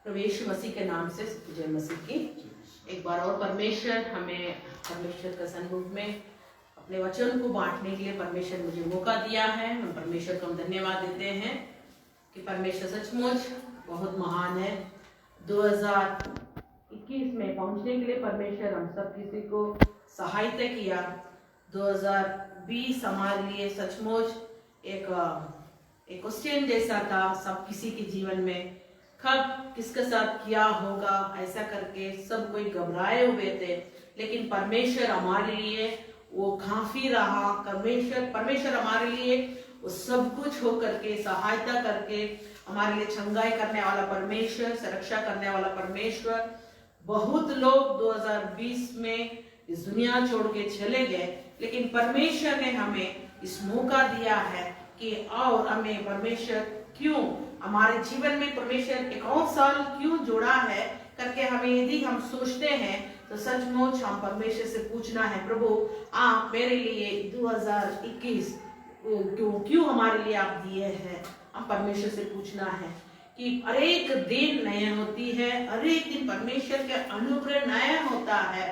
प्रभु यीशु मसीह के नाम से जय मसीह की। एक बार और परमेश्वर हमें परमेश्वर का सन्मुख में अपने वचन को बांटने के लिए परमेश्वर मुझे मौका दिया है। हम परमेश्वर को हम धन्यवाद देते हैं कि परमेश्वर सचमुच बहुत महान है। 2021 में पहुंचने के लिए परमेश्वर हम सब किसी को सहायता किया। 2020 हमारे लिए सचमुच एक क्वेश्चन जैसा था सब किसी के जीवन में, कब किसके साथ क्या होगा ऐसा करके सब कोई घबराए हुए थे। लेकिन परमेश्वर हमारे लिए वो काफी रहा। परमेश्वर हमारे लिए वो सब कुछ हो करके सहायता करके हमारे लिए चंगाई करने वाला परमेश्वर, सुरक्षा करने वाला परमेश्वर। बहुत लोग 2020 में इस दुनिया छोड़ के चले गए, लेकिन परमेश्वर ने हमें इस मौका दिया है कि और हमें परमेश्वर क्यों हमारे जीवन में परमेश्वर एक और साल क्यों जोड़ा है करके हमें यदि हम सोचते हैं तो सचमुच हम परमेश्वर से पूछना है, प्रभु आप मेरे लिए 2021 क्यों हमारे लिए आप दिए हैं। हम परमेश्वर से पूछना है कि हर एक दिन नया होती है, हर एक दिन परमेश्वर के अनुग्रह नया होता है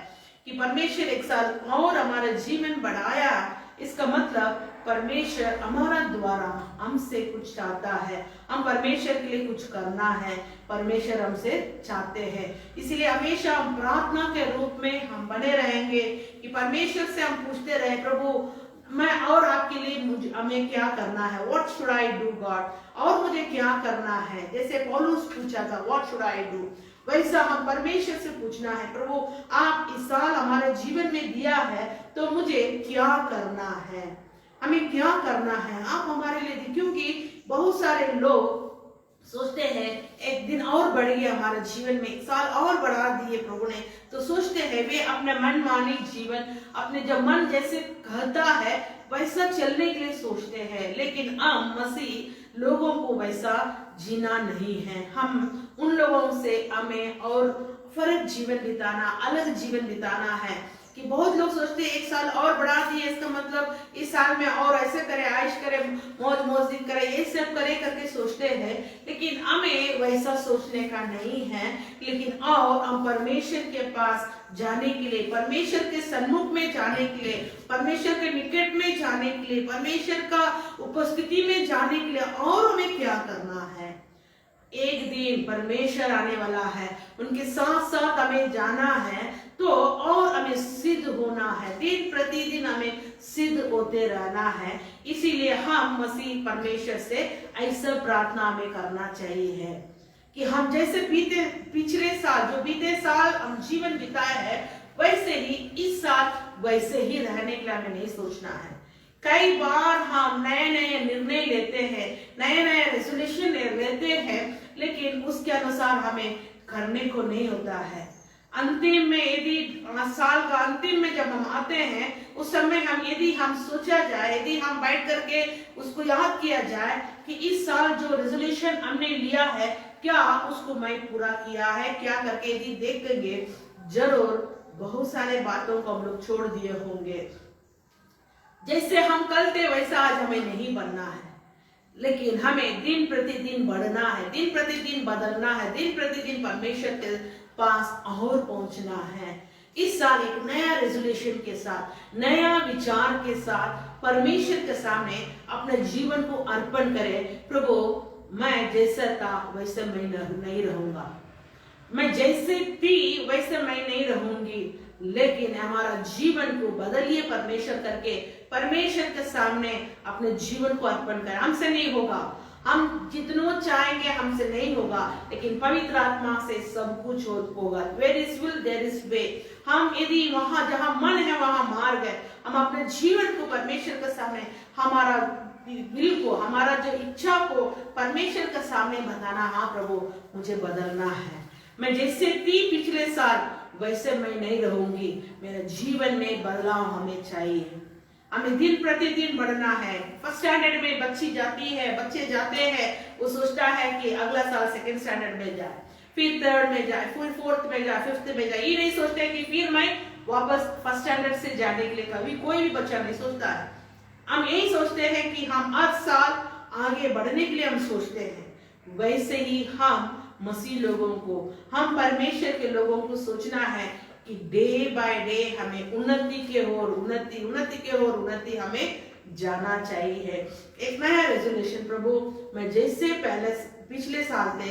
कि परमेश्वर एक साल और हमारा जीवन बढ़ाया। इसका मतलब परमेश्वर हमारा द्वारा हमसे कुछ चाहता है, हम परमेश्वर के लिए कुछ करना है, परमेश्वर हमसे चाहते हैं। इसीलिए हमेशा हम प्रार्थना के रूप में हम बने रहेंगे कि परमेश्वर से हम पूछते रहे, प्रभु मैं और आपके लिए हमें क्या करना है, what should I do God, और मुझे क्या करना है। जैसे पौलुस पूछा था व्हाट शुड आई डू, वैसा हम परमेश्वर से पूछना है, प्रभु आप इस साल हमारे जीवन में दिया है तो मुझे क्या करना है, हमें क्या करना है आप हमारे लिए। क्योंकि बहुत सारे लोग सोचते हैं एक दिन और बढ़ गया हमारे जीवन में, एक साल और बढ़ा दिए प्रभु ने, तो सोचते हैं वे अपने मनमानी जीवन, अपने जब मन जैसे कहता है वैसा चलने के लिए सोचते हैं। लेकिन हम मसीह लोगों को वैसा जीना नहीं है। हम उन लोगों से हमें और फर्क जीवन बिताना, अलग जीवन बिताना है। कि बहुत लोग सोचते हैं एक साल और बढ़ा दिए, इसका मतलब इस साल में और ऐसे करे, आयश करे, मौज मस्जिद करे, ये सब करे करके सोचते हैं। लेकिन हमें वैसा सोचने का नहीं है। लेकिन और हम परमेश्वर के पास जाने के लिए, परमेश्वर के सन्मुख में जाने के लिए, परमेश्वर के निकट में जाने के लिए, परमेश्वर का उपस्थिति में जाने के लिए और हमें क्या करना है। एक दिन परमेश्वर आने वाला है, उनके साथ साथ हमें जाना है, तो और हमें सिद्ध होना है, दिन प्रतिदिन हमें सिद्ध होते रहना है। इसीलिए हम मसीह परमेश्वर से ऐसा प्रार्थना हमें करना चाहिए कि हम जैसे पिछले साल जो बीते साल हम जीवन बिताए हैं वैसे ही इस साल वैसे ही रहने के लिए हमें नहीं सोचना है। कई बार हम नए नए निर्णय लेते हैं, नए नए रेजोल्यूशन लेते हैं, लेकिन उसके अनुसार हमें करने को नहीं होता है। अंतिम में यदि साल का अंतिम में जब हम आते हैं उस समय यदि हम सोचा जाए, यदि हम बैठ करके उसको याद किया जाए कि इस साल जो रेजोल्यूशन हमने लिया है क्या उसको मैं पूरा किया है क्या करके यदि देखेंगे, जरूर बहुत सारे बातों को हम लोग छोड़ दिए होंगे। जैसे हम कल थे वैसा आज हमें नहीं बनना है, लेकिन हमें दिन प्रतिदिन बढ़ना है, दिन प्रतिदिन बदलना है, दिन प्रतिदिन परमेश्वर के पास और पहुंचना है। इस साल एक नया रेजोल्यूशन के साथ, नया विचार के साथ परमेश्वर के सामने अपने जीवन को अर्पण करें। प्रभु मैं जैसा था वैसे मैं नहीं रहूंगा, मैं जैसे थी वैसे मैं नहीं रहूंगी, लेकिन हमारा जीवन को बदलिए परमेश्वर करके परमेश्वर के सामने अपने जीवन को अर्पण करें। हमसे नहीं होगा, हम जितना चाहेंगे हमसे नहीं होगा, लेकिन पवित्र आत्मा से सब कुछ होगा। Where is will there is way। हम यदि वहां जहां मन है वहां मार्ग है। हम अपने जीवन को परमेश्वर के सामने, हमारा दिल को, हमारा जो इच्छा को परमेश्वर के सामने बताना, हाँ प्रभु मुझे बदलना है, मैं जैसे थी पिछले साल वैसे मैं नहीं रहूंगी, मेरे जीवन में बदलाव हमें चाहिए। हमें दिन प्रतिदिन बढ़ना है। फर्स्ट स्टैंडर्ड में बच्चे जाते हैं, वो सोचता है कि अगला साल सेकंड स्टैंडर्ड में जाए, फिर थर्ड में जाए, फिर फोर्थ में जाए, फिफ्थ में जाए। ये नहीं सोचते कि फिर मैं वापस फर्स्ट स्टैंडर्ड से जाने के लिए, कभी कोई भी बच्चा नहीं सोचता है। हम यही सोचते हैं कि हम हर साल आगे बढ़ने के लिए हम सोचते हैं। वैसे ही हम मसीह लोगों को, हम परमेश्वर के लोगों को सोचना है कि डे बाय डे हमें उन्नति के ओर उन्नति हमें जाना चाहिए। एक नया रेजोल्यूशन, प्रभु मैं जैसे पहले पिछले साल थे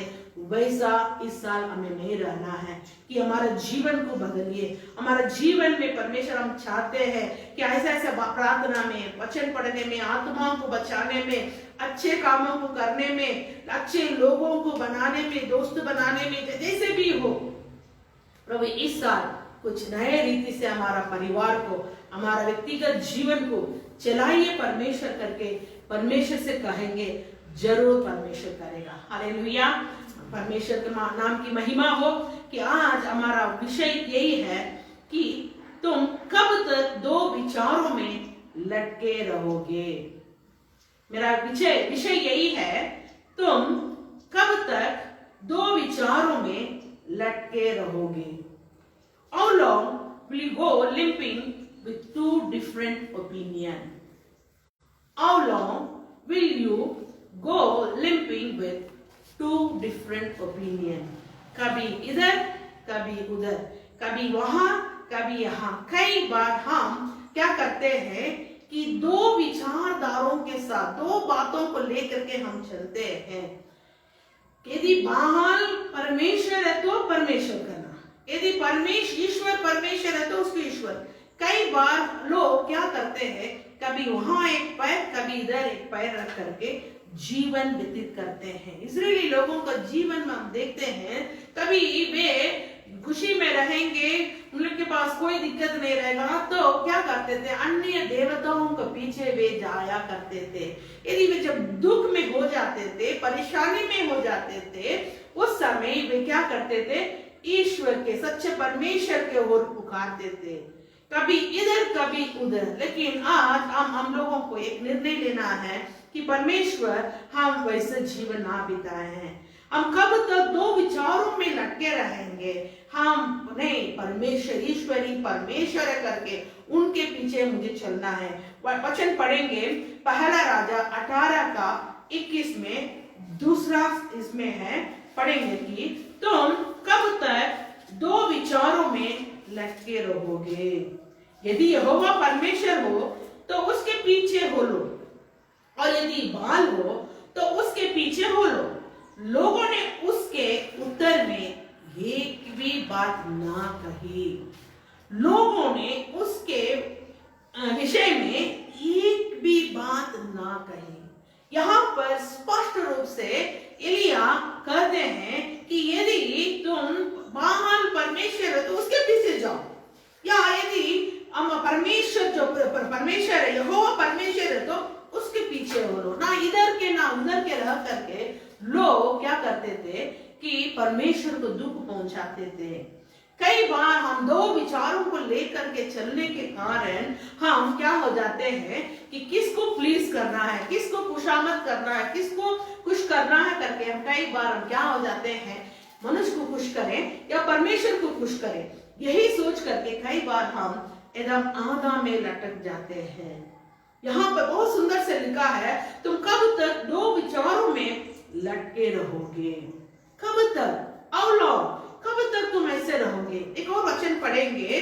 वैसा इस साल हमें नहीं रहना है, कि हमारा जीवन को बदलिए। हमारा जीवन में परमेश्वर हम चाहते हैं कि ऐसे ऐसे प्रार्थना में, वचन पढ़ने में, आत्माओं को बचाने में, अच्छे कामों को करने में, अच्छे लोगों को बनाने में, दोस्त बनाने में, जैसे भी हो प्रभु इस साल कुछ नए रीति से हमारा परिवार को, हमारा व्यक्तिगत जीवन को चलाइए परमेश्वर करके परमेश्वर से कहेंगे, जरूर परमेश्वर करेगा। हालेलुया, परमेश्वर के नाम की महिमा हो। कि आज हमारा विषय यही है कि तुम कब तक दो विचारों में लटके रहोगे। मेरा विषय यही है, तुम कब तक दो विचारों में लटके रहोगे। How long will you go limping with two different opinions? How long will you go limping with two different opinions? कभी इधर कभी उधर, कभी वहां कभी यहाँ। कई बार हम क्या करते हैं कि दो विचारधारों के साथ, दो बातों को लेकर के हम चलते हैं। यदि बाहर परमेश्वर है तो परमेश्वर करना, यदि ईश्वर परमेश्वर है तो उसको ईश्वर। कई बार लोग क्या करते हैं, कभी वहां एक पैर कभी इधर एक पैर रख करके जीवन व्यतीत करते हैं। इजरायली लोगों का जीवन में हम देखते हैं, कभी वे खुशी में रहेंगे, उन लोग के पास कोई दिक्कत नहीं रहेगा, तो क्या करते थे, अन्य देवताओं के पीछे वे जाया करते थे। यदि वे जब दुख में हो जाते थे, परेशानी में हो जाते थे, उस समय वे क्या करते थे, ईश्वर के, सच्चे परमेश्वर के ओर पुकारते थे, कभी इधर कभी उधर। लेकिन आज हम लोगों को एक निर्णय लेना है कि परमेश्वर हम वैसे जीवन ना बिताए हैं। हम कब तक दो विचारों में लटके रहेंगे? हम नहीं, परमेश्वर ईश्वरी परमेश्वर करके उनके पीछे मुझे चलना है। वचन पढ़ेंगे पहला राजा 18:21 में, दूसरा इसमें है, पढ़ेंगे कि तुम कब तक दो विचारों में लटके रहोगे। यदि यहोवा परमेश्वर हो तो उसके पीछे हो लो, और यदि बाल हो तो उसके पीछे हो लो। लोगों ने उसके उत्तर में एक भी बात ना कही। लोगों ने उसके विषय में एक भी बात ना कही। यहाँ पर स्पष्ट रूप से एलिया कहते हैं कि यदि तुम बाल परमेश्वर है तो उसके पीछे जाओ, या यदि हम परमेश्वर जो परमेश्वर है, यहोवा परमेश्वर है, तो उसके पीछे हो लो। ना इधर के ना उधर के रह करके लोग क्या करते थे कि परमेश्वर को दुख पहुंचाते थे। कई बार हम दो विचारों को लेकर के चलने के कारण हम क्या हो जाते हैं कि किसको प्लीज करना है, किसको खुशामद करना है, किसको खुश करना है करके हम कई बार हम क्या हो जाते हैं, मनुष्य को खुश करें या परमेश्वर को खुश करें, यही सोच करके कई बार हम एकदम आधा में लटक जाते हैं। यहाँ पर बहुत सुंदर से लिखा है, तुम कब तक दो विचारों में लटके रहोगे। कब तक? कब तक तुम ऐसे रहोगे? एक और वचन पढ़ेंगे,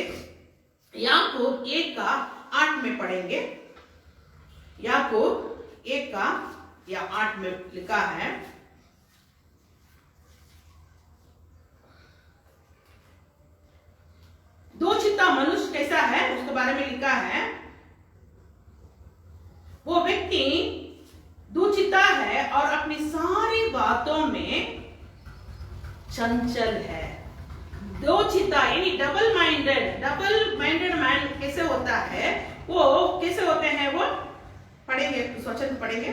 याकूब 1:8 में पढ़ेंगे। याकूब 1:8 में लिखा है, दो चित्ता मनुष्य कैसा है उसके बारे में लिखा है, वो व्यक्ति दुचिता है और अपनी सारी बातों में चंचल है। दो चिता यानी डबल माइंडेड मैन कैसे होता है, वो कैसे होते हैं, वो पढ़ेंगे, वचन पढ़ेंगे।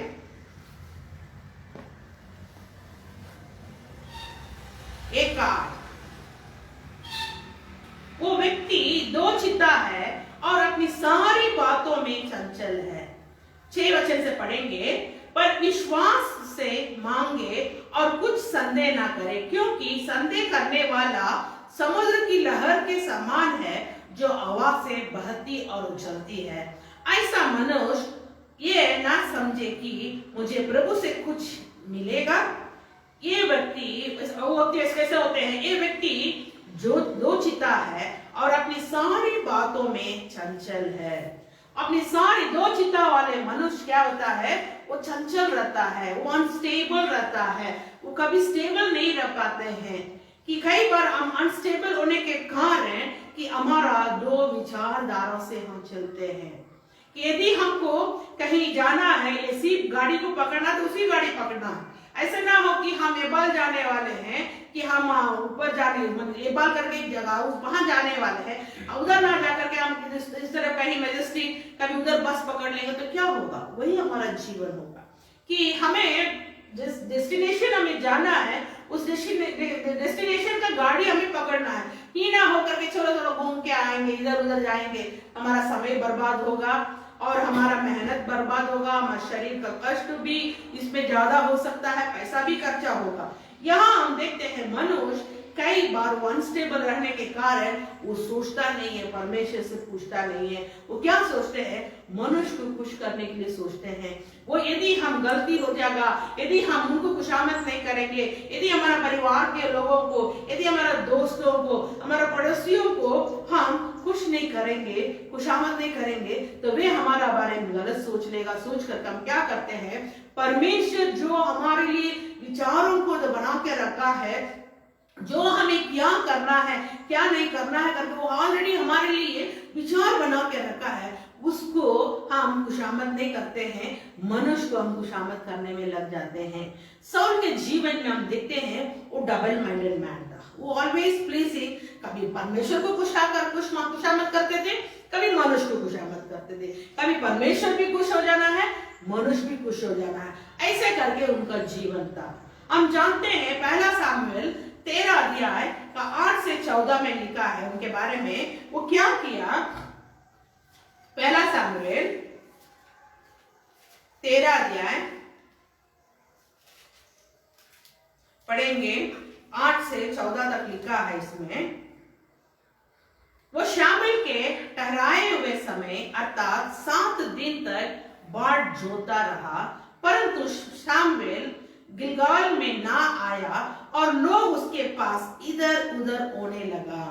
एक वो व्यक्ति दो चिता है और अपनी सारी बातों में चंचल है। 6 वचन से पढ़ेंगे, पर विश्वास से मांगे और कुछ संदेह ना करे, क्योंकि संदेह करने वाला समुद्र की लहर के समान है जो हवा से बहती और उछलती है। ऐसा मनुष्य ये ना समझे कि मुझे प्रभु से कुछ मिलेगा, ये व्यक्ति, वो व्यक्ति कैसे होते हैं? ये व्यक्ति जो दो चिता है और अपनी सारी बातों में चंचल है। अपनी सारी दो चिता वाले मनुष्य क्या होता है? वो चंचल रहता है, वो अनस्टेबल रहता है, वो कभी स्टेबल नहीं रह पाते हैं। कि कई बार हम अनस्टेबल होने के कारण कि हमारा दो विचारधारों से हम चलते हैं। यदि हमको कहीं जाना है, ऐसी गाड़ी को पकड़ना तो उसी गाड़ी पकड़ना है। ऐसा ना हो कि हम एबाल जाने वाले हैं कि हम ऊपर जाने, मतलब एबाल करके एक जगह वहां जाने वाले हैं, उधर ना जाकर के हम इस तरह कहीं मेजेस्टिक कभी उधर बस पकड़ लेंगे तो क्या होगा? वही हमारा जीवन होगा कि हमें जिस डेस्टिनेशन हमें जाना है उस डेस्टिनेशन का गाड़ी हमें पकड़ना है। ये ना हो करके चलो घूम के आएंगे, इधर उधर जाएंगे, हमारा समय बर्बाद होगा और हमारा मेहनत बर्बाद होगा, हमारे शरीर का कष्ट भी इसमें ज्यादा हो सकता है, पैसा भी खर्चा होगा। यहाँ हम देखते हैं मनुष्य कई बार अनस्टेबल रहने के कारण वो सोचता नहीं है, परमेश्वर से पूछता नहीं है। वो क्या सोचते हैं? मनुष्य को खुश करने के लिए सोचते हैं। वो यदि हम गलती हो जाएगा, यदि हम उनको खुशामद नहीं करेंगे, यदि हमारा परिवार के लोगों को, यदि हमारा दोस्तों को, हमारा पड़ोसियों को हम खुश नहीं करेंगे, खुशामद नहीं करेंगे, तो वे हमारा बारे में गलत सोच लेगा। सोच कर हम क्या करते हैं? परमेश्वर जो हमारे लिए विचारों को जो बना के रखा है, जो हमें क्या करना है क्या नहीं करना है करके वो ऑलरेडी हमारे लिए विचार बना के रखा है, उसको हम खुशामद नहीं करते हैं, मनुष्य को हम खुशामद करने में लग जाते हैं। साउल के जीवन में हम देखते हैं वो डबल माइंडेड मैन था। वो ऑलवेज प्लीजिंग, कभी परमेश्वर को खुशामद करते थे, कभी मनुष्य को खुशामद करते थे। कभी परमेश्वर भी खुश हो जाना है, मनुष्य भी खुश हो जाना है, ऐसे करके उनका जीवन था। हम जानते हैं पहला सामुएल 13 अध्याय का 8 से 14 में लिखा है उनके बारे में। वो क्या किया? पहला सामुएल 13 अध्याय पढ़ेंगे, 8 से 14 तक लिखा है इसमें। वो शामुएल के ठहराए हुए समय अर्थात 7 दिन तक बाट जोता रहा, परंतु शामुएल गिलगाल में ना आया और लोग उसके पास इधर उधर होने लगा।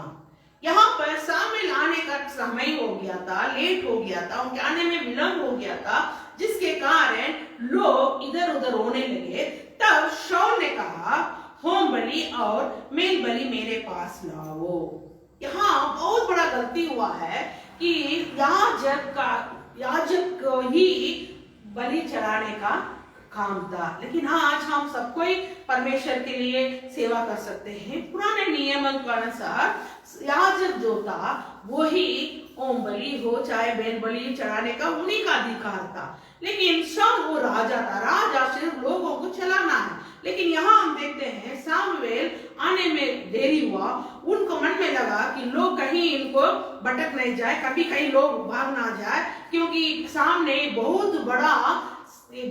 यहाँ पर शामुएल आने का समय हो गया था, लेट हो गया था, उनके आने में विलंब हो गया था, जिसके कारण लोग इधर उधर होने लगे। तब शाऊल ने कहा, होम बलि और मेल बलि मेरे पास लाओ। यहाँ बहुत बड़ा गलती हुआ है कि याजक को ही बलि चढ़ाने का काम था, लेकिन आज हम सब कोई परमेश्वर के लिए सेवा कर सकते हैं। पुराने नियम के अनुसार याजक जो था वही ओम बलि हो चाहे बैल बलि चढ़ाने का उन्हीं का अधिकार था। लेकिन शाऊल वो राजा था, राजा सिर्फ लोगों को चलाना है। लेकिन यहाँ हम देखते हैं सामुएल आने में देरी हुआ, उनको मन में लगा कि लोग कहीं इनको भटक नहीं जाए, कभी कहीं लोग भाग ना जाए, क्योंकि सामने बहुत बड़ा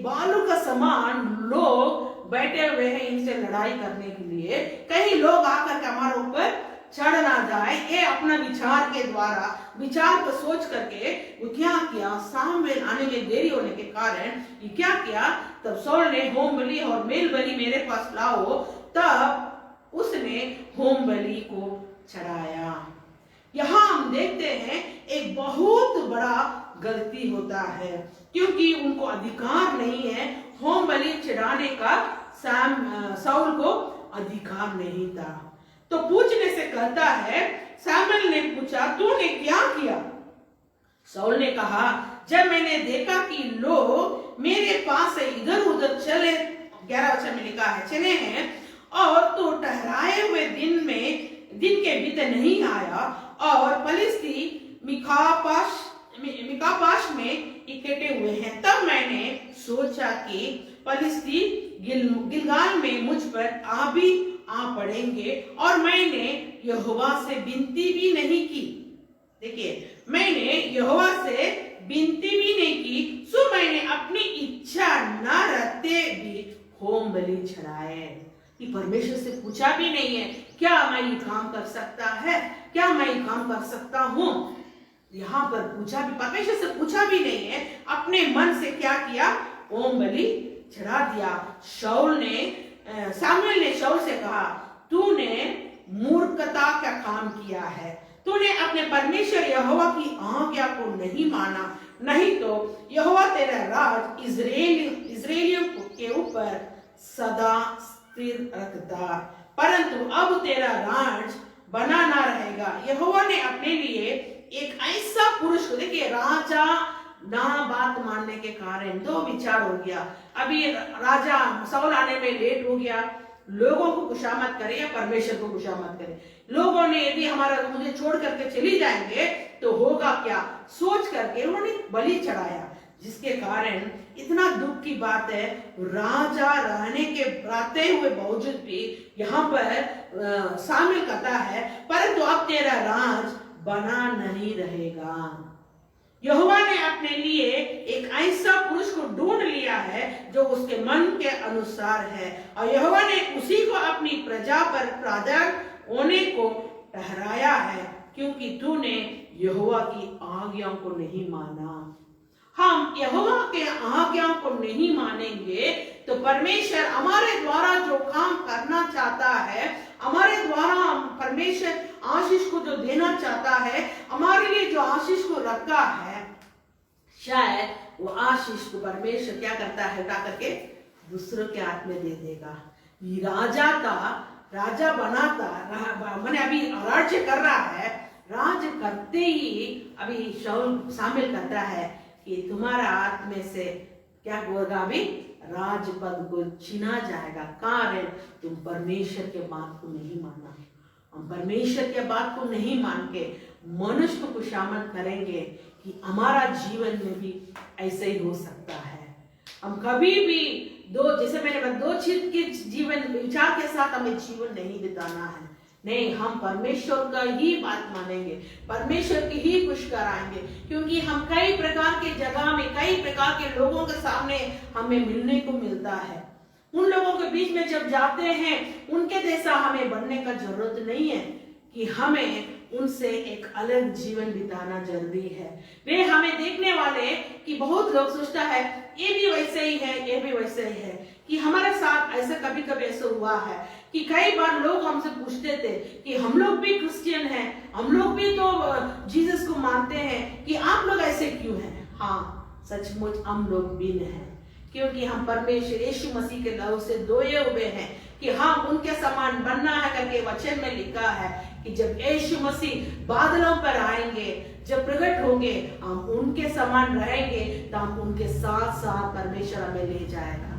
बालू का समान लोग बैठे हुए हैं इनसे लड़ाई करने के लिए, कहीं लोग आकर के हमारे ऊपर चढ़ ना जाए। ये अपना विचार के द्वारा विचार को सोच करके वो क्या किया? सामुएल आने में देरी होने के कारण ये क्या किया? तब शाऊल ने होम बलि और मेल बलि मेरे पास लाओ, तब उसने होम बलि को चढ़ाया। यहाँ हम देखते हैं एक बहुत बड़ा गलती होता है, क्योंकि उनको अधिकार नहीं है होम बलि चढ़ाने का। शाऊल को अधिकार नहीं था। तो पूछने से कहता है, सामुएल ने पूछा, तूने क्या किया? शाऊल ने कहा, जब मैंने देखा कि लोग मेरे पास से इधर उधर चले, 11 वचन में लिखा है, चले हैं, और तो ठहराए हुए दिन के बीते नहीं आया और फलिस्ती मिकापाश में इकट्ठे हुए हैं, तब मैंने सोचा कि फलिस्ती गिलगाल में मुझ पर आ पड़ेंगे, और मैंने यहोवा से विनती भी नहीं की। देखिए, मैंने यहोवा से विनती भी नहीं की, सो मैंने अपनी इच्छा न रहते भी होम बलि चढ़ाए। कि परमेश्वर से पूछा भी नहीं है, क्या मैं ये काम कर सकता है, क्या मैं ये काम कर सकता हूँ। यहाँ पर पूछा भी, परमेश्वर से पूछा भी नहीं है, अपने मन से क्या किया? होम बलि चढ़ा दिया। शाऊल ने सामुएल ने शाऊल से कहा, तूने मूर्खता का काम किया है, तूने अपने परमेश्वर यहोवा की आज्ञा को नहीं माना, नहीं तो यहोवा तेरा राज इस्राएलियों के ऊपर सदा स्थिर रखता, परंतु अब तेरा राज बना ना रहेगा। यहोवा ने अपने लिए एक ऐसा पुरुष को, देखिए राजा ना बात मानने के कारण दो विचार हो गया। अभी राजा शाऊल आने में लेट हो गया, लोगों को खुशामद करे या परमेश्वर को खुशामद करे। लोगों ने यदि हमारा मुझे छोड़ करके चली जाएंगे तो होगा क्या सोच करके उन्होंने बलि चढ़ाया, जिसके कारण इतना दुख की बात है, राजा रहने के रहते हुए बावजूद भी यहाँ पर शामिल करता है, परंतु अब तेरा राज बना नहीं रहेगा। यहोवा ने अपने लिए एक ऐसा पुरुष को ढूंढ लिया है जो उसके मन के अनुसार है, और यहोवा ने उसी को अपनी प्रजा पर प्रादर होने को ठहराया है, क्योंकि तूने यहोवा की आज्ञाओं को नहीं माना। हम यहोवा के आज्ञाओं को नहीं मानेंगे तो परमेश्वर हमारे द्वारा जो काम करना चाहता है, हमारे द्वारा परमेश्वर आशीष को जो देना चाहता है, हमारे लिए जो आशीष को रखा है, शायद वो आशीष को परमेश्वर क्या करता है, उठा करके दूसरों के हाथ में दे देगा। राजा बनाता मैंने अभी राज्य कर रहा है, राज्य करते ही अभी शाऊल शामिल करता है कि तुम्हारा हाथ में से क्या होगा, अभी राजपद को छीना जाएगा, कारण तुम परमेश्वर के बात को नहीं माना। हम परमेश्वर के बात को नहीं मान के मनुष्य को खुशामद करेंगे कि हमारा जीवन में भी ऐसे ही हो सकता है। हम कभी भी जैसे मैंने दो चीज के जीवन विचार के साथ हमें जीवन नहीं बिताना है। नहीं, हम परमेश्वर का ही बात मानेंगे, परमेश्वर की ही खुश कराएंगे, क्योंकि हम कई प्रकार के जगह में कई प्रकार के लोगों के सामने हमें मिलने को मिलता है। उन लोगों के बीच में जब जाते हैं, उनके जैसा हमें बनने का जरूरत नहीं है कि हमें उनसे एक अलग जीवन बिताना जरूरी है। वे हमें देखने वाले कि बहुत लोग सोचता है ये भी वैसे ही है, ये भी वैसे ही है, कि हमारे साथ ऐसा कभी कभी ऐसा हुआ है कि कई बार लोग हमसे पूछते थे कि हम लोग भी क्रिश्चियन हैं, हम लोग भी तो जीसस को मानते हैं, कि आप लोग ऐसे क्यों हैं। हाँ, सचमुच हम लोग भी हैं, क्योंकि हम परमेश्वर यीशु मसीह के लहू से धोए हुए हैं कि हम उनके समान बनना है करके वचन में लिखा है कि जब यीशु मसीह बादलों पर आएंगे, जब प्रकट होंगे, हम उनके समान रहेंगे, तो हम उनके साथ साथ परमेश्वर हमें ले जाएगा।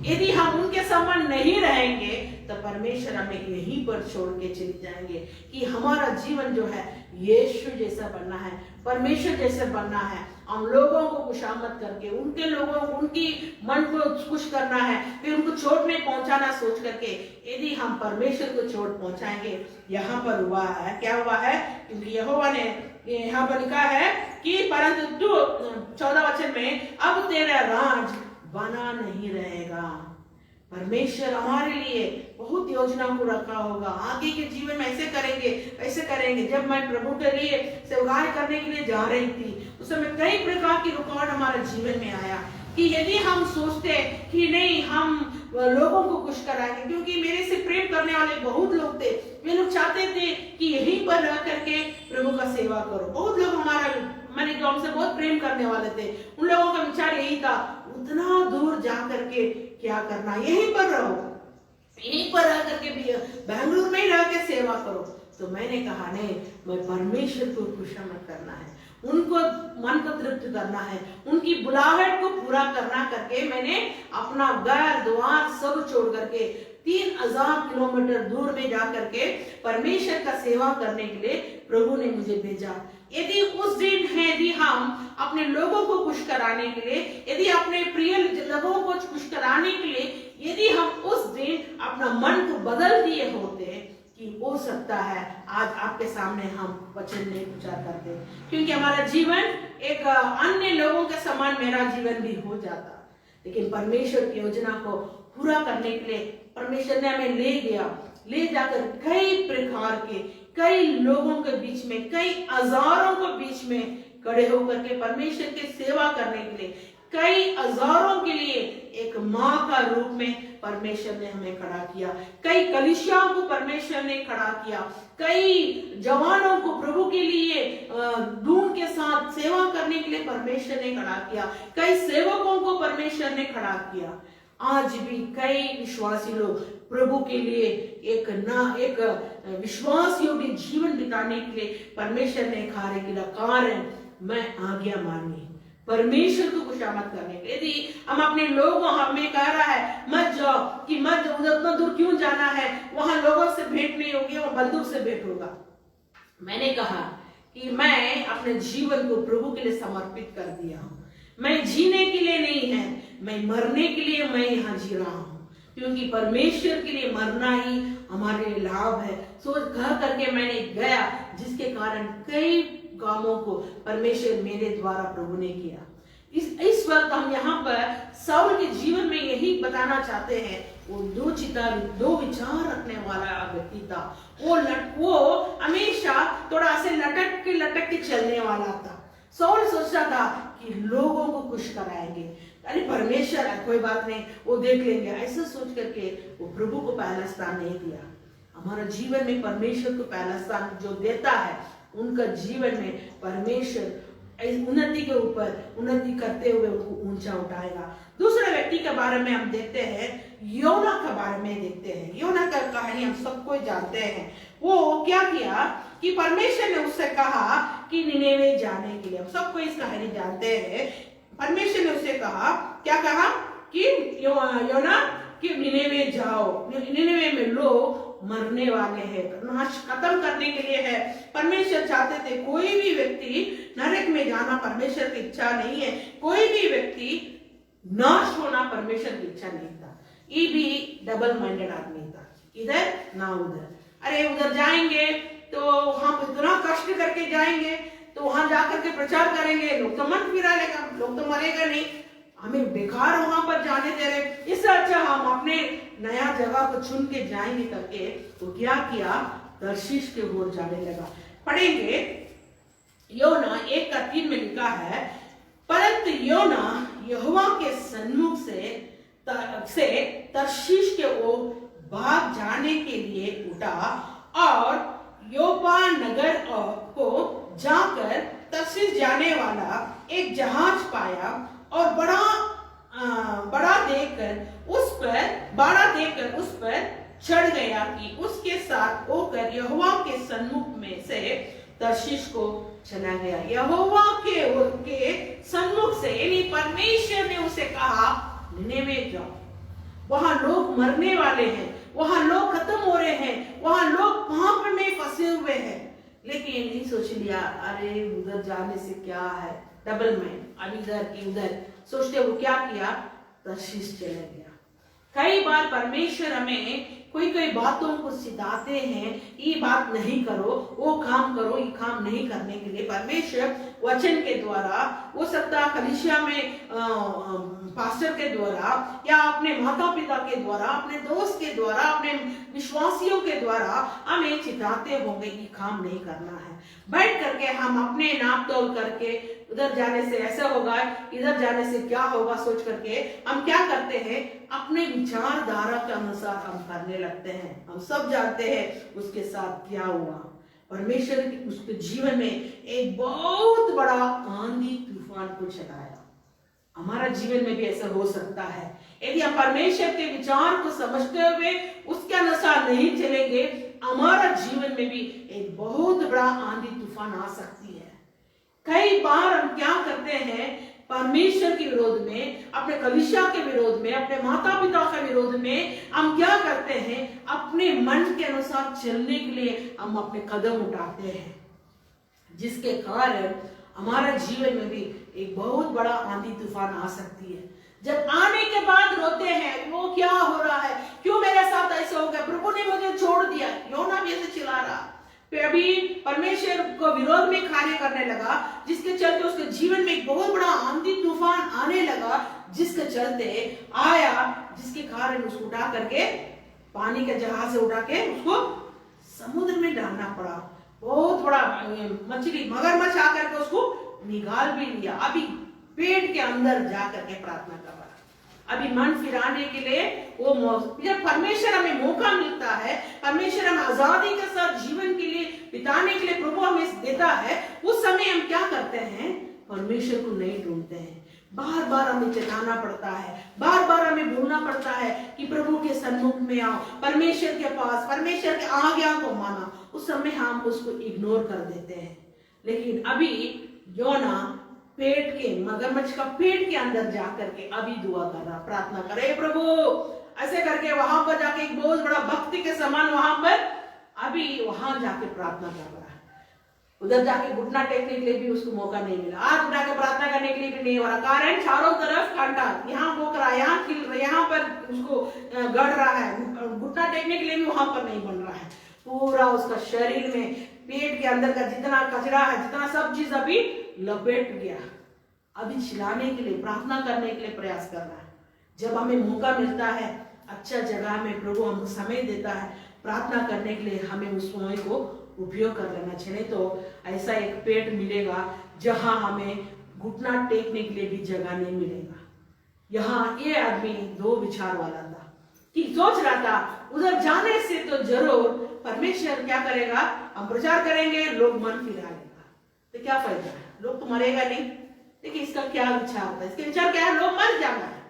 यदि हम उनके समान नहीं रहेंगे तो परमेश्वर हमें यहीं पर छोड़ के चले जाएंगे। कि हमारा जीवन जो है यीशु जैसा बनना है, परमेश्वर जैसा बनना है। हम लोगों को खुशामद करके उनके लोगों उनकी मन को खुश करना है, फिर उनको चोट नहीं पहुंचाना सोच करके यदि हम परमेश्वर को चोट पहुंचाएंगे। यहाँ पर हुआ है, क्या हुआ है, क्योंकि यहोवा ने यहाँ पर लिखा है कि परंतु तू 14 वचन में अब तेरा राज बना नहीं रहेगा। परमेश्वर हमारे लिए बहुत योजना को रखा होगा, आगे के जीवन में ऐसे करेंगे ऐसे करेंगे। जब मैं प्रभु के लिए सेवकाई करने के लिए जा रही थी, उस समय कई प्रकार की रुकावट हमारे जीवन में आया कि यदि हम सोचते कि नहीं हम लोगों को खुश कराएंगे, क्योंकि मेरे से प्रेम करने वाले बहुत लोग थे, वे लोग चाहते थे कि यहीं पर रह करके प्रभु का सेवा करो। बहुत लोग हमारा मैंने जो हमसे बहुत प्रेम करने वाले थे, उन लोगों का विचार यही था, उतना दूर जा करके क्या करना, यहीं पर रहो, यहीं पर रह करके भी बेंगलुरु में ही रह के सेवा करो। तो मैंने कहा नहीं, मैं परमेश्वर को खुशामद करना है, उनको मन को तृप्त करना है, उनकी बुलाहट को पूरा करना करके मैंने अपना घर द्वार सब छोड़ करके 3000 किलोमीटर दूर में जा करके परमेश्वर का सेवा करने के लिए प्रभु ने मुझे भेजा। यदि उस दिन है, यदि हम अपने लोगों को खुश कराने के लिए, यदि अपने प्रिय लोगों को खुश कराने के लिए, यदि हम उस दिन अपना मन को बदल दिए होते कि हो सकता है आज आपके सामने हम वचन नहीं प्रचार करते, क्योंकि हमारा जीवन एक अन्य लोगों के समान मेरा जीवन भी हो जाता। लेकिन परमेश्वर की योजना को पूरा करने के लिए परमेश्वर ने हमें ले जाकर कई प्रकार के कई लोगों के बीच में, कई हजारों के बीच में खड़े होकर के परमेश्वर की सेवा करने के लिए, कई हजारों के लिए एक माँ का रूप में परमेश्वर ने हमें खड़ा किया। कई कलीसियाओं को परमेश्वर ने खड़ा किया। कई जवानों को प्रभु के लिए ढूंढ के साथ सेवा करने के लिए परमेश्वर ने खड़ा किया। कई सेवकों को परमेश्वर ने खड़ा किया। आज भी कई विश्वासी लोग प्रभु के लिए एक विश्वास योग्य जीवन बिताने के लिए परमेश्वर ने कार्य किया। कारण मैं आज्ञा मानी परमेश्वर को खुशामद करने के लिए। यदि हम अपने लोगों हमें कह रहा है मत जाओ कि मत उधर उतना दूर क्यों जाना है, वहां लोगों से भेंट नहीं होगी, वहां बंदूक से भेंट होगा। मैंने कहा कि मैं अपने जीवन को प्रभु के लिए समर्पित कर दिया हूं। मैं जीने के लिए नहीं है, मैं मरने के लिए मैं यहाँ जी रहा हूँ, क्योंकि परमेश्वर के लिए मरना ही हमारे लिए लाभ है। सोच कह करके मैंने गया, जिसके कारण कई कामों को परमेश्वर मेरे द्वारा प्रभु ने किया। इस वक्त हम यहाँ पर साउल के जीवन में यही बताना चाहते हैं। वो दो विचार रखने वाला व्यक्ति था। वो हमेशा थोड़ा से लटक के चलने वाला था। साउल सोचता था कि लोगों को खुश कराएंगे, अरे परमेश्वर है कोई बात नहीं, वो देख लेंगे, ऐसा सोच करके वो प्रभु को पहला स्थान नहीं दिया। हमारा जीवन में परमेश्वर को पहला स्थान जो देता है, उनका जीवन में परमेश्वर उन्नति के ऊपर उन्नति करते हुए उनको ऊंचा उठाएगा। दूसरे व्यक्ति के बारे में हम देखते हैं, योना के बारे में देखते हैं। योना का कहानी हम सबको जानते हैं। वो क्या किया कि परमेश्वर ने उससे कहा कि निनेवे जाने के लिए। हम सबको इस कहानी जानते हैं। परमेश्वर ने उससे कहा, क्या कहा कि योना कि निनेवे जाओ, निनेवे में लोग मरने वाले हैं, नाश खत्म करने के लिए है। परमेश्वर चाहते थे कोई भी व्यक्ति नरक में जाना परमेश्वर की इच्छा नहीं है। कोई भी व्यक्ति नाश होना परमेश्वर की इच्छा नहीं था। ये भी डबल माइंडेड आदमी था, इधर ना उधर। अरे उधर जाएंगे तो हम इतना कष्ट करके जाएंगे, तो वहां जाकर के प्रचार करेंगे, लोग तो मन फिरा लेगा, लोग तो मरेगा नहीं, हमें बेकार वहां पर जाने दे रहे, इससे अच्छा हम अपने नया जगह को चुन के जाएंगे करके तो क्या किया, तर्शीश के ओर जाने लगा। पढ़ेंगे योना 1:3 में लिखा है, परंतु योना यहोवा के सन्मुख से तर्शीश के ओर भाग जाने के लिए उठा और योपा नगर को जाकर तर्शीश जाने वाला एक जहाज पाया और बड़ा देखकर उस पर चढ़ गया कि उसके साथ होकर यहोवा के सन्मुख में से तर्शीश को चला गया। यहोवा के सन्मुख से, यानी परमेश्वर ने उसे कहा निनेवे जाओ, वहां लोग मरने वाले हैं, वहां लोग खत्म हो रहे हैं, वहां लोग पाप में फंसे हुए हैं। लेकिन नहीं सोच लिया, अरे उधर जाने से क्या है, डबल माइंड, अब इधर की उधर सोचते। वो क्या किया, तर्शीश चला गया। कई बार परमेश्वर हमें कोई बातों को सिखाते हैं, ये बात नहीं करो, वो काम करो, ये काम नहीं करने के लिए परमेश्वर वचन के द्वारा, हो सकता कलीसिया में पास्टर के द्वारा या अपने माता पिता के द्वारा, अपने दोस्त के द्वारा, अपने विश्वासियों के द्वारा हमें चिताते होंगे कि काम नहीं करना है। बैठ करके हम अपने नाप तोल करके उधर जाने से ऐसा होगा, इधर जाने से क्या होगा सोच करके हम क्या करते हैं, अपने विचारधारा के अनुसार हम करने लगते हैं। हम सब जानते हैं उसके साथ क्या हुआ। परमेश्वर उसके जीवन में एक बहुत बड़ा आंधी तूफान को चलाया। हमारा जीवन में भी ऐसा हो सकता है। यदि हम परमेश्वर के विचार को समझते हुए उसके अनुसार नहीं चलेंगे, हमारा जीवन में भी एक बहुत बड़ा आंधी तूफान आ सकती है। कई बार हम क्या करते हैं, परमेश्वर के विरोध में, अपने कलीसिया के विरोध में, अपने माता पिता के विरोध में हम क्या करते हैं, अपने मन के अनुसार चलने के लिए हम अपने कदम उठाते हैं, जिसके कारण हमारा जीवन में भी एक बहुत बड़ा आंधी तूफान आ सकती है। जब आने के बाद रोते हैं, वो क्या हो रहा है, क्यों मेरे साथ ऐसा हो गया, प्रभु ने मुझे छोड़ दिया, योना भी ऐसे चिल्ला रहा, फिर अभी परमेश्वर को विरोध में कार्य करने लगा, जिसके चलते उसके जीवन में एक बहुत बड़ा आंधी तूफान आने लगा, जिसके चलते आया, जिसके कारण उसको उठा करके पानी के जहाज से उठा के उसको समुद्र में डालना पड़ा। बहुत बड़ा मछली, मगरमच्छ आकर के उसको निकाल भी लिया। अभी पेट के अंदर जा करके प्रार्थना कर रहा है। अभी मन फिराने के लिए वो जब परमेश्वर हमें मौका मिलता है, परमेश्वर हमें आजादी के साथ जीवन के लिए बिताने के लिए प्रभु हमें देता है, उस समय हम क्या करते हैं? परमेश्वर को नहीं ढूंढते हैं। बार बार हमें चेताना पड़ता है, बार बार हमें बोलना पड़ता है कि प्रभु के सन्मुख में आओ, परमेश्वर के पास, परमेश्वर के आज्ञा को माना। उस समय हम उसको इग्नोर कर देते हैं। लेकिन अभी योना पेट के, मगरमच्छ का पेट के अंदर जाकर के अभी दुआ कर रहा, प्रार्थना करे, प्रभु ऐसे करके वहां पर जाके एक बहुत बड़ा भक्ति के समान वहां पर अभी वहां जाके प्रार्थना कर रहा है। उधर जाके घुटना टेकने के लिए भी उसको मौका नहीं मिला, हाथ उठा के प्रार्थना करने के लिए भी नहीं हो रहा। कारण चारों तरफ कांटा, यहाँ बोक रहा है, यहाँ खिल रहा है, यहाँ पर उसको गड़ रहा है, घुटना टेकने के लिए भी वहां पर नहीं बन रहा है। पूरा उसका शरीर में पेट के अंदर का जितना कचरा है, जितना सब चीज अभी लपेट गया। अभी चिल्लाने के लिए, प्रार्थना करने के लिए प्रयास कर रहा है। जब हमें मौका मिलता है, अच्छा जगह में प्रभु हमको समय देता है प्रार्थना करने के लिए, हमें उस समय को उपयोग कर लेना चाहिए। तो ऐसा एक पेट मिलेगा जहां हमें घुटना टेकने के लिए भी जगह नहीं मिलेगा। यहाँ ये आदमी दो विचार वाला था कि सोच रहा था उधर जाने से तो जरूर परमेश्वर क्या करेगा, हम प्रचार करेंगे, लोग मन फिरा लेगा, तो क्या फायदा है, लोग तो मरेगा नहीं। देखिए इसका क्या विचार होता है, इसके विचार क्या है, लोग मर जाना है,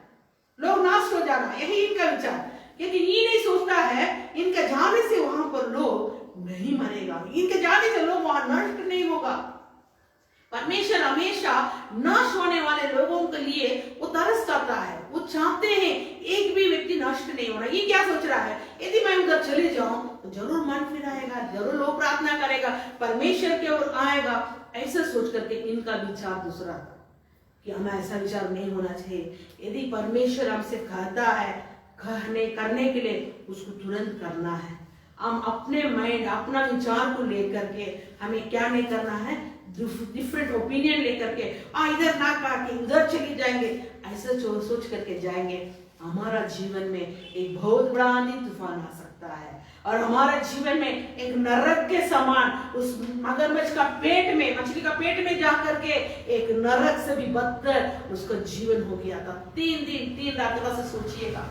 लोग नाश हो जाना, यही इनका विचार। लेकिन ये नहीं सोचता है इनके जाने से वहां पर लोग नहीं मरेगा, इनके जाने से लोग वहां नष्ट नहीं होगा। परमेश्वर हमेशा नाश होने वाले लोगों के लिए वो तरस करता है, वो चाहते हैं एक भी व्यक्ति नष्ट नहीं होना। ये क्या सोच रहा है, यदि मैं उधर चले जाऊं तो जरूर मन फिराएगा, जरूर लोग प्रार्थना करेगा, परमेश्वर की ओर आएगा। ऐसा सोच करके इनका विचार दूसरा था कि हमें ऐसा विचार नहीं होना चाहिए। यदि परमेश्वर हमसे कहता है करने के लिए, उसको तुरंत करना है। हम अपने माइंड, अपना विचार को लेकर के हमें क्या नहीं करना है, डिफरेंट ओपिनियन लेकर के इधर ना काटे उधर चली जाएंगे, ऐसा सोच करके जाएंगे, हमारा जीवन में एक बहुत बड़ा आंधी तूफान आ सकता है और हमारा जीवन में एक नरक के समान उस मगरमच्छ का पेट में, मछली का पेट में जाकर के एक नरक से भी बदतर उसका जीवन हो गया था। 3 दिन 3 रात से सोचिएगा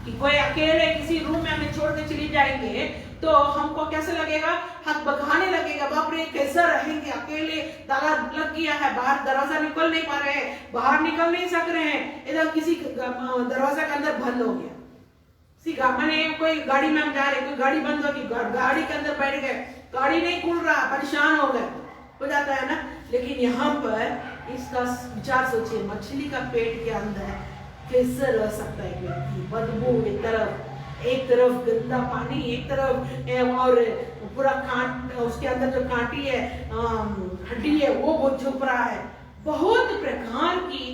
कि कोई अकेले किसी रूम में हमें छोड़ के चली जाएंगे तो हमको कैसे लगेगा, हक बखाने लगेगा, बाप रे कैसा रहेंगे, अकेले, ताला लग गया है, बाहर दरवाजा निकल नहीं पा रहे हैं, बाहर निकल नहीं सक रहे हैं, इधर किसी दरवाजा के अंदर बंद हो गया। मैंने कोई गाड़ी में हम जा रहे, कोई गाड़ी बंद होगी, गाड़ी के अंदर बैठ गए, गाड़ी नहीं खुल रहा, परेशान हो गए, हो जाता है ना। लेकिन यहाँ पर इसका विचार सोचिए, मछली का पेट के अंदर कैसे रह सकता है व्यक्ति, बदबू एक तरफ गंदा पानी, एक तरफ और पूरा कांट, उसके अंदर जो कांटी है, हड्डी है, वो बहुत चुप रहा है। बहुत प्रकार की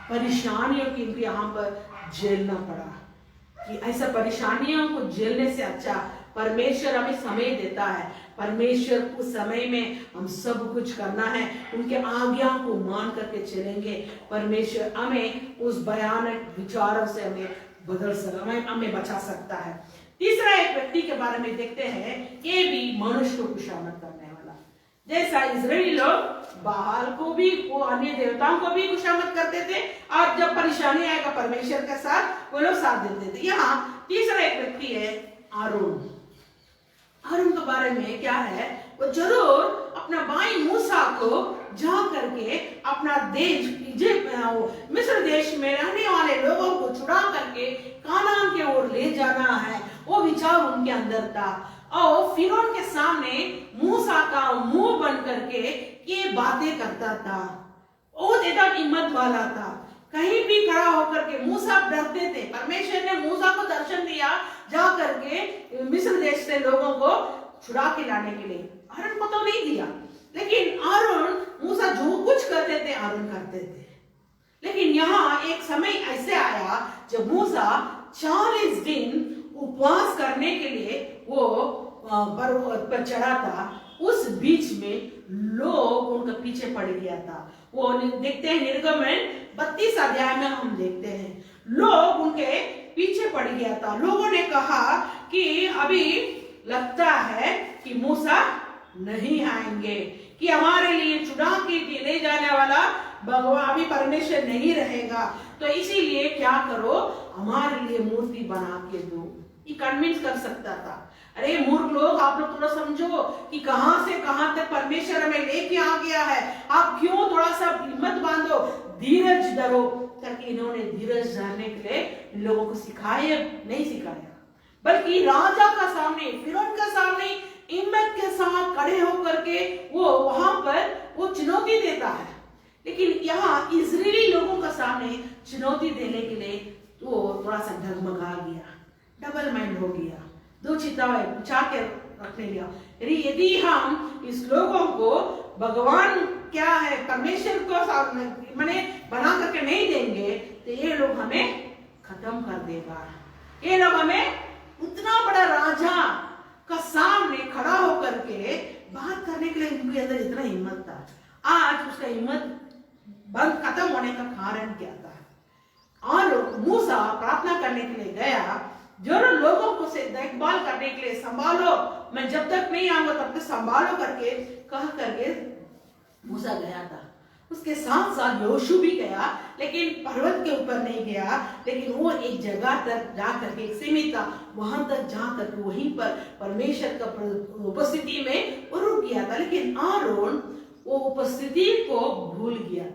परेशानियों की इनको यहाँ पर झेलना पड़ा। कि ऐसा परेशानियों को झेलने से अच्छा परमेश्वर हमें समय देता है, परमेश्वर को समय में हम सब कुछ करना है, उनके आज्ञा को मान करके चलेंगे, परमेश्वर हमें उस भयानक विचारों से हमें बदल सकता, हमें बचा सकता है। तीसरा एक व्यक्ति के बारे में देखते हैं, ये भी मनुष्य को खुशामद करने वाला, जैसा इजरायली लोग बाल को भी, वो अन्य देवताओं को भी खुशामद करते थे और जब परेशानी आएगा परमेश्वर के साथ वो लोग साथ देते थे। यहाँ तीसरा एक व्यक्ति है आरोन। आरोन के बारे में क्या है, वो जरूर अपना भाई मूसा को जा करके अपना देश मिस्र देश में रहने वाले लोगों को छुड़ा करके कानान के ओर ले जाना है, वो विचार उनके अंदर था। और फिरौन के सामने मूसा का मुंह बन करके ये बातें करता था, वो ज्यादा हिम्मत वाला था, कहीं भी खड़ा होकर के मूसा डरते थे। परमेश्वर ने मूसा को दर्शन दिया जा करके मिस्र देश से लोगों को छुड़ा के लाने के लिए, आरोन को तो नहीं दिया, लेकिन आरोन मूसा जो कुछ करते थे आरोन करते थे। लेकिन यहाँ एक समय ऐसे आया जब मूसा 40 दिन उपवास करने के लिए वो पर्वत पर चढ़ा था, उस बीच में लोग उनके पीछे पड़ गया था। वो देखते हैं निर्गमन 32 अध्याय में हम देखते हैं, लोग उनके पीछे पड़ गया था। लोगों ने कहा कि अभी लगता है कि मूसा नहीं आएंगे, कि हमारे लिए चुना के ले जाने वाला भगवान अभी परमेश्वर नहीं रहेगा। तो इसीलिए क्या करो, हमारे लिए मूर्ति बना के दो। ये कन्विंस कर सकता था। अरे मूर्ख लोग, आप लोग थोड़ा समझो कि कहां से कहां तक परमेश्वर हमें लेके आ गया है, आप क्यों थोड़ा सा हिम्मत बांधो, धीरज धरो। ताकि इन्होंने धीरज धरने के लिए इन लोगों को सिखाया, नहीं सिखाया, बल्कि राजा का सामने, फिरौन का सामने हिम्मत के साथ खड़े होकर के वो वहां पर वो चुनौती देता है। लेकिन यहाँ इजरायली लोगों का सामने चुनौती देने के लिए वो थोड़ा सा डगमगा गया, डबल माइंड हो गया, दो चिताएं बचा के रखने लिया। यदि हम इस लोगों को भगवान क्या है, परमेश्वर को सामने मैंने बना करके नहीं देंगे तो ये लोग हमें खत्म कर देगा। ये लोग हमें उतना बड़ा राजा का सामने खड़ा होकर के बात करने के लिए उनके अंदर इतना हिम्मत था। आज उसका हिम्मत बंद खत्म होने का कारण क्या था? और मूसा प्रार्थना करने के लिए गया, जो लोगों को से देखभाल करने के लिए, संभालो, मैं जब तक नहीं आऊंगा तब तक संभालो करके कह करके मूसा गया था। उसके साथ साथ योशू भी गया, लेकिन पर्वत के ऊपर नहीं गया, लेकिन वो एक जगह तक जा करके, एक सीमित था, वहां तक जा करके वहीं पर परमेश्वर का उपस्थिति में वो रुक गया था। लेकिन आरोन वो उपस्थिति को भूल गया,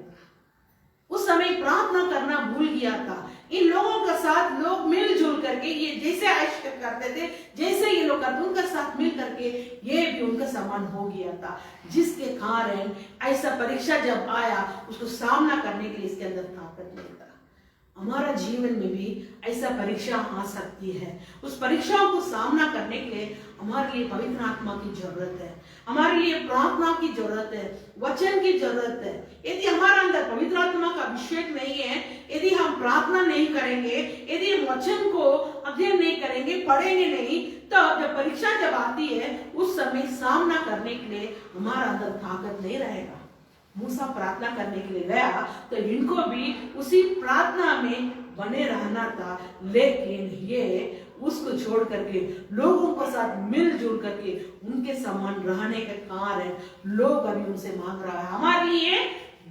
उस समय प्रार्थना करना भूल गया था। इन लोगों के साथ लोग मिलजुल करके ये जैसे ऐश करते थे, जैसे ये लोग करते, उनके साथ मिल करके ये भी उनका समान हो गया था, जिसके कारण ऐसा परीक्षा जब आया उसको सामना करने के लिए इसके अंदर ताकत नहीं था। हमारा जीवन में भी ऐसा परीक्षा आ सकती है। उस परीक्षाओं को सामना करने के लिए हमारे लिए पवित्र आत्मा की जरूरत है, हमारे लिए प्रार्थना की जरूरत है, वचन की जरूरत है। यदि हमारे अंदर पवित्र आत्मा का अभिषेक नहीं है, यदि हम प्रार्थना नहीं करेंगे, यदि हम वचन को अध्ययन नहीं करेंगे, पढ़ेंगे नहीं, तब जब परीक्षा जब आती है उस समय सामना करने के लिए हमारा अंदर ताकत नहीं रहेगा। मूसा प्रार्थना करने के लिए गया तो इनको भी उसी प्रार्थना में बने रहना था, लेकिन ये उसको छोड़ करके लोगों के साथ मिलजुल करके उनके समान रहने के कारण लोग अभी उनसे मांग रहा है, हमारे लिए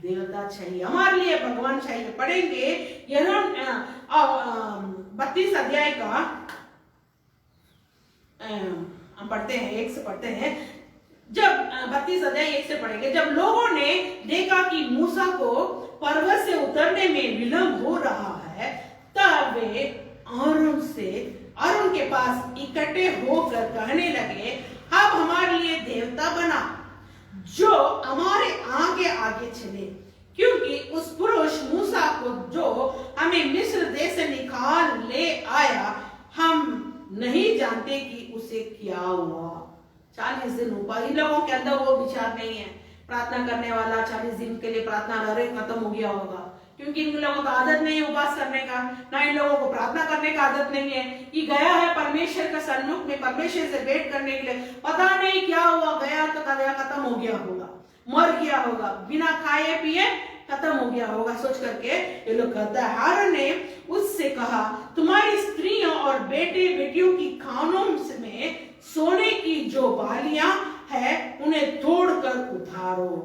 देवता चाहिए, हमारे लिए भगवान चाहिए। पढ़ेंगे 32 अध्याय का हम पढ़ते हैं, 1 से पढ़ते हैं। जब 32 अध्याय 1 से पढ़ेंगे, जब लोगों ने देखा कि मूसा को पर्वत से उतरने में विलंब हो रहा है, तब वे आरोन के पास इकट्ठे होकर कहने लगे, अब हमारे लिए देवता बना जो हमारे आगे आगे चले, क्योंकि उस पुरुष मूसा को जो हमें मिस्र देश से निकाल ले आया, हम नहीं जानते कि उसे क्या हुआ। 40 दिन ऊपर इन लोगों के अंदर वो विचार नहीं है। प्रार्थना करने वाला 40 दिन के लिए प्रार्थना अरे खत्म हो गया होगा, क्योंकि इन लोगों का आदत नहीं है उपवास करने का, ना इन लोगों को प्रार्थना करने का आदत नहीं है। ये गया है परमेश्वर का सन्मुख में, परमेश्वर से भेंट करने के लिए, पता नहीं क्या हुआ, गया तो गया, खत्म हो गया होगा, मर गया होगा, बिना खाए पिए खत्म हो गया होगा, सोच करके ये लोग कहता है। हारून ने उससे कहा, तुम्हारी स्त्रियों और बेटे बेटियों की खानों में सोने की जो बालियां है उन्हें तोड़कर उतारो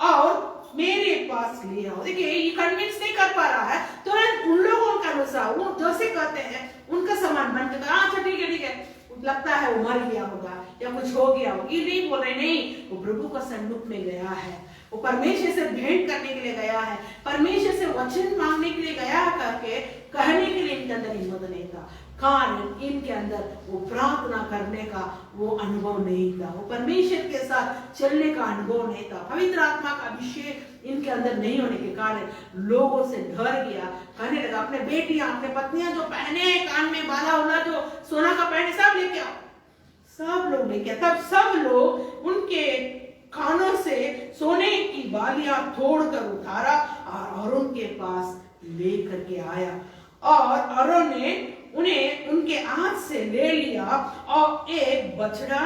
और मेरे पास ले आओ। देखिए ये कन्विंस नहीं कर पा रहा है, तुरंत उन लोगों का अनुसार वो जैसे कहते हैं उनका सामान बन के, अच्छा ठीक है, लगता है वो मर गया होगा या कुछ हो गया होगा, ये नहीं बोल रहे, नहीं, वो प्रभु का सन्मुख में गया है, वो परमेश्वर से भेंट करने के लिए गया है, परमेश्वर से वचन मांगने के लिए गया है करके कहने के लिए इनके अंदर हिम्मत नहीं था, कारण इनके अंदर वो प्रार्थना करने का वो अनुभव नहीं था, वो परमेश्वर के साथ चलने का अनुभव नहीं था, पवित्र आत्मा का अभिषेक इनके अंदर नहीं होने के कारण लोगों से डर गया, कहने लगा अपने बेटियां अपने पत्नियां जो पहने कान में बाला होला जो सोना का पहने सब लेके आओ, सब लोग लेके, तब सब लोग उनके कानों से सोने की बालियां तोड़कर उतारा और उनके पास लेकर के आया, और अरोन ने उन्हें उनके हाथ से ले लिया और एक बछड़ा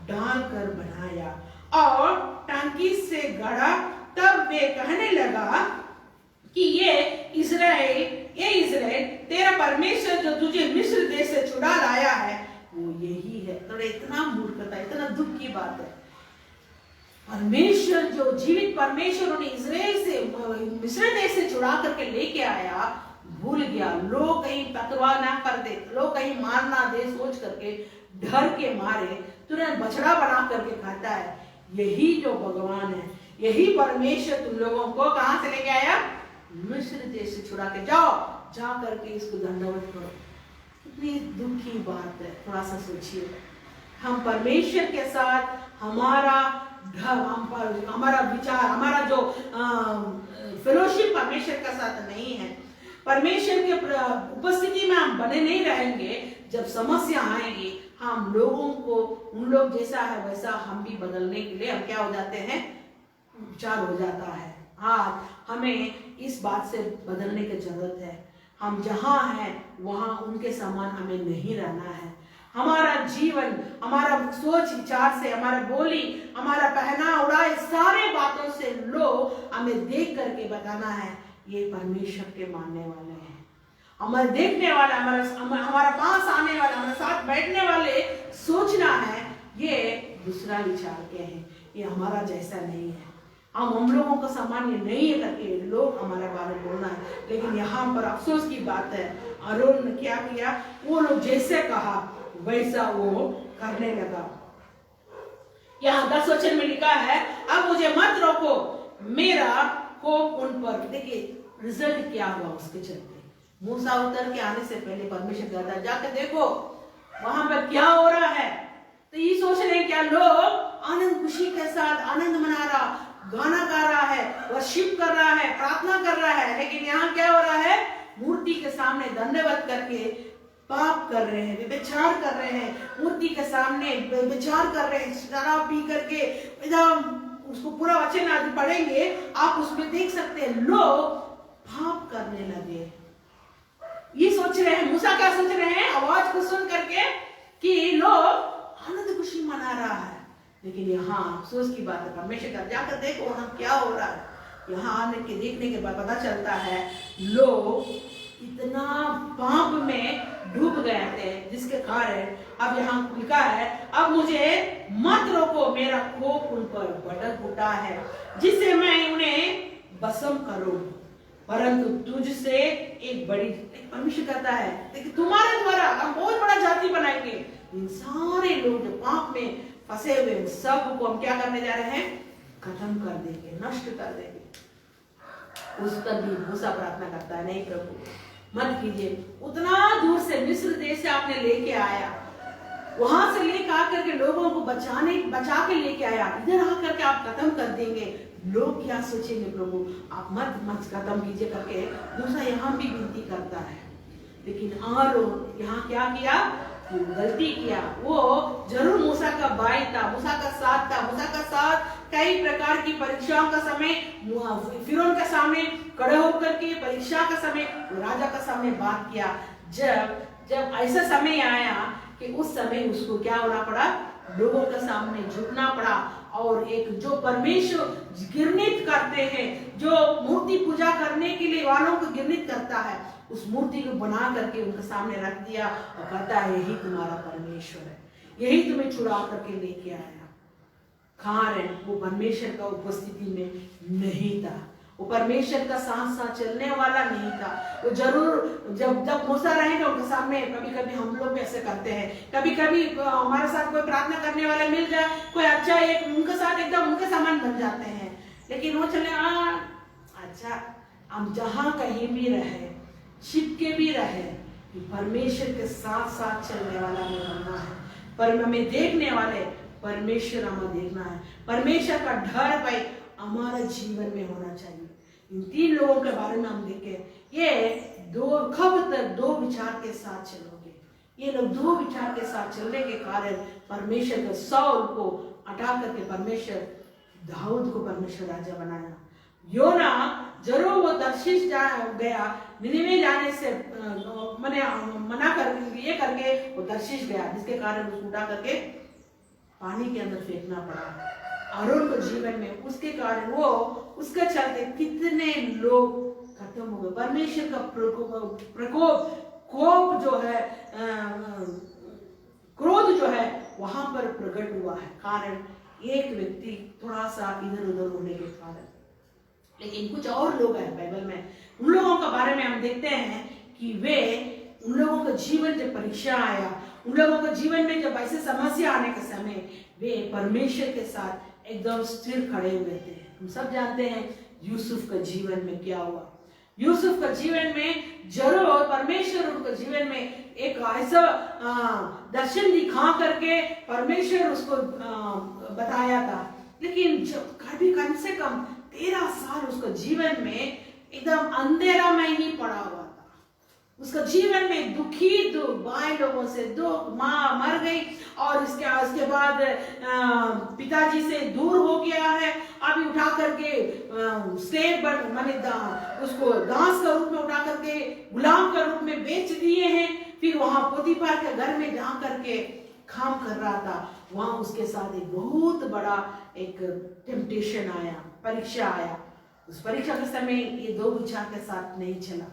डालकर बनाया और टांकी से गड़ा। तब वे कहने लगा कि ये इज़राइल तेरा परमेश्वर जो तुझे मिस्र देश से छुड़ा लाया है वो यही है। तो इतना मूर्खता, इतना दुख की बात है। परमेश्वर जो जीवित परमेश्वर उन्हें इजराइल से मिस्र देश से छुड़ा करके लेके आया, भूल गया। लोग कहीं पकड़वा ना कर दे, लोग कहीं मार ना दे सोच करके, डर के मारे तुरंत बछड़ा बना करके खाता है। यही जो भगवान है, यही परमेश्वर तुम लोगों को कहां से लेके आया? मिस्र देश से छुड़ा के जाओ, जा करके इसको दंडवत करो। कितनी दुख की बात है, थोड़ा सा सोचिए। हम परमेश्वर के साथ हमारा हमारा विचार, हमारा जो फेलोशिप परमेश्वर के साथ नहीं है। परमेश्वर के उपस्थिति में हम बने नहीं रहेंगे। जब समस्या आएगी, हम लोगों को उन लोग जैसा है वैसा हम भी बदलने के लिए हम क्या हो जाते हैं? उपचार हो जाता है। आज हमें इस बात से बदलने की जरूरत है। हम जहां हैं वहां उनके समान हमें नहीं रहना है। हमारा जीवन, हमारा सोच विचार से, हमारा बोली, हमारा पहना उड़ाए सारे बातों से लोग हमें देख करके बताना है ये परमेश्वर के मानने वाले हैं। हमारे देखने वाला, हमारा पास आने वाला, हमारे साथ बैठने वाले सोचना है ये दूसरा विचार के हैं, ये हमारा जैसा नहीं है। हम लोगों का समान ये नहीं है करके लोग हमारे बारे में बोलना है। लेकिन यहाँ पर अफसोस की बात है, अरोन ने क्या किया? वो लोग जैसे कहा वैसा वो करने लगा। यहाँ 10 वचन में लिखा है, अब मुझे मत रोको, मेरा कोप उन पर। देखिए रिजल्ट क्या हुआ उसके चलते। मूसा उतर के आने से पहले परमेश्वर कहता जाकर देखो वहां पर क्या हो रहा है। तो ये सोच रहे हैं क्या लोग आनंद खुशी के साथ आनंद मना रहा, गाना गा रहा है, वर्शिप कर रहा है, प्रार्थना कर रहा है। लेकिन यहाँ क्या हो रहा है? मूर्ति के सामने दंडवत करके पाप कर रहे हैं, व्यभिचार कर रहे हैं, मूर्ति के सामने व्यभिचार कर रहे हैं, शराब पी करके। एकदम उसको पूरा वचन आज पढ़ेंगे, आप उसमें देख सकते हैं लोग पाप करने लगे। ये सोच रहे हैं, मूसा क्या सोच रहे हैं आवाज को सुन करके कि लोग आनंद खुशी मना रहा है। लेकिन यहाँ अफसोस की बात है, परमेश्वर का जाकर देखो वहां क्या हो रहा है। यहाँ आने के देखने के बाद पता चलता है लोग इतना पाप में डूब गए थे, जिसके कारण अब यहाँ लिखा है, अब मुझे मत रोको, मेरा कोप उन पर भड़क उठा है, जिससे मैं उन्हें भस्म करूं। परंतु तुझसे एक बड़ी, परमेश्वर कहता है कि तुम्हारे द्वारा हम बहुत बड़ा जाति बनाएंगे। इन सारे लोग जो पाप में फंसे हुए सबको हम क्या करने जा रहे हैं? खत्म कर देंगे, नष्ट कर देंगे। उस पर भी मूसा प्रार्थना करता है, नहीं प्रभु मत कीजिए। उतना दूर से मिस्र देश से आपने लेके आया, वहां से लेकर आकर के लोगों को बचा के लेके आया, इधर आकर के आप खत्म कर देंगे। लोग क्या सोचेंगे प्रभु, आप मत खत्म कीजिए करके मूसा यहाँ भी विनती करता है। लेकिन आरोन यहाँ क्या किया? गलती किया। वो जरूर मूसा का भाई था, मूसा का साथ था, मूसा का साथ कई प्रकार की परीक्षाओं का समय फिरौन के सामने खड़े होकर के परीक्षा का समय राजा का सामने बात किया। जब ऐसा समय आया कि उस समय उसको क्या होना पड़ा? लोगों के सामने झुकना पड़ा। और एक जो परमेश्वर घृणित करते हैं, जो मूर्ति पूजा करने के लिए वालों को घृणित करता है, उस मूर्ति को बना करके उनके सामने रख दिया और कहता है यही तुम्हारा परमेश्वर है, यही तुम्हें छुड़ा करके लेके आया। कारण वो परमेश्वर का उपस्थिति में नहीं था, वो परमेश्वर का साथ साथ चलने वाला नहीं था। वो जरूर जब मूसा रहेंगे उनके सामने, कभी कभी हम लोग भी ऐसे करते हैं, कभी कभी हमारे साथ कोई प्रार्थना करने वाला मिल जाए, कोई अच्छा एक उनके साथ एकदम उनके समान बन जाते हैं। लेकिन वो चले अच्छा, हम जहां कहीं भी रहे, चिपके भी रहे, परमेश्वर के साथ साथ चलने वाला हमें बनना है। पर हमें देखने वाले परमेश्वर हमें देखना है, परमेश्वर का डर भाई हमारे जीवन में होना चाहिए। इन 3 लोगों के बारे में हम देखें, ये कब तक 2 विचार के साथ चलोगे? ये लोग 2 विचार के साथ चलने के कारण परमेश्वर के सौल को हटा करके परमेश्वर दाऊद को परमेश्वर राजा बनाया। योना जरूर वो तर्शीश गया, निनिवे जाने से मना कर ये करके वो तर्शीश गया, जिसके कारण उसको उठा करके पानी के अंदर फेंकना पड़ा। आरोन को जीवन में उसके कारण वो उसके चलते कितने लोग खत्म हो गए। परमेश्वर का प्रकोप कोप जो है, क्रोध जो है वहां पर प्रकट हुआ है। कारण एक व्यक्ति थोड़ा सा इधर उधर होने के कारण। लेकिन कुछ और लोग हैं बाइबल में, उन लोगों के बारे में हम देखते हैं कि वे, उन लोगों का जीवन जब परीक्षा आया, उन लोगों के जीवन में जब ऐसे समस्या आने के समय वे परमेश्वर के साथ एकदम स्थिर खड़े हुए थे। हम सब जानते हैं यूसुफ का जीवन में क्या हुआ। यूसुफ का जीवन में जरूर परमेश्वर उनके जीवन में एक ऐसा दर्शन दिखा करके परमेश्वर उसको बताया था। लेकिन जब कभी कम से कम 13 साल उसका जीवन में एकदम अंधेरा में ही पड़ा हुआ था। उसका जीवन में दुखी, दो भाई लोगों से, दो माँ मर गई और इसके बाद पिताजी से दूर हो गया है। अभी उठा करके स्लेव माने उसको दास का रूप में उठा करके गुलाम का रूप में बेच दिए हैं। फिर वहां पोतीफर के घर में जा करके काम कर रहा था। वहां उसके साथ एक बहुत बड़ा एक टेम्पटेशन आया, परीक्षा आया। उस परीक्षा के समय ये दो विचार के साथ नहीं चला।